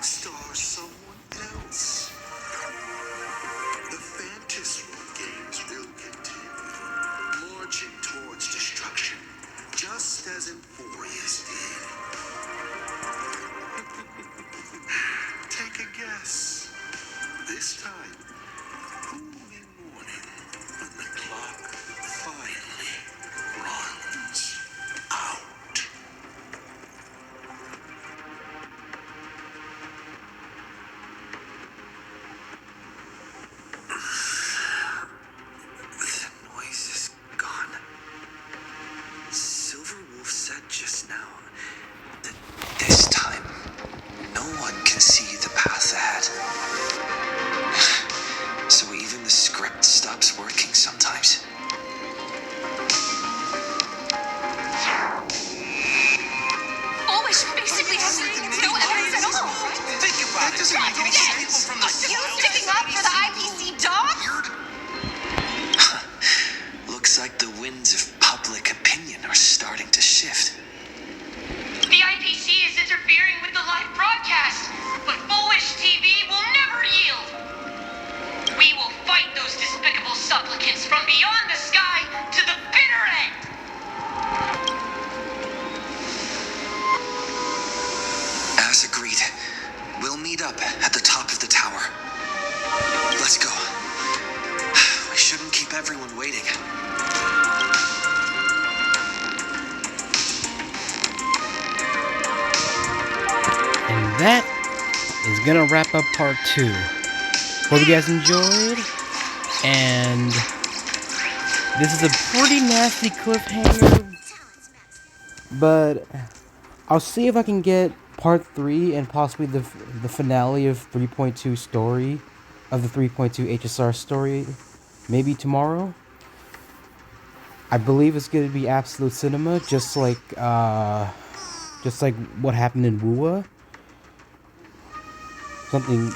Star someone else. The Fantasy games will continue, marching towards destruction, just as Euphoria's did. Take a guess. This time, who will be mourning when the clock finally runs out? The noise is gone. Silverwolf said just now that this time, no one can see the path ahead. So even the script stops working sometimes. Fulwish basically has no evidence at all. Think about it. Not yet. You sticking up for the IPC dog? Looks like the winds of public opinion are starting to shift. The IPC is interfering with the live broadcast, but Fulwish TV will never yield. We will fight those despicable supplicants from beyond the sky to the bitter end. As agreed, we'll meet up at the top of the tower. Let's go. We shouldn't keep everyone waiting. And that is gonna wrap up part 2. Hope you guys enjoyed. And this is a pretty nasty cliffhanger, but I'll see if I can get part 3 and possibly the finale of 3.2 story, of the 3.2 HSR story, maybe tomorrow. I believe it's gonna be absolute cinema, just like what happened in Wua. Something.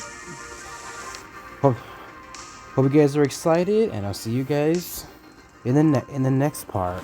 Hope you guys are excited, and I'll see you guys in the next part.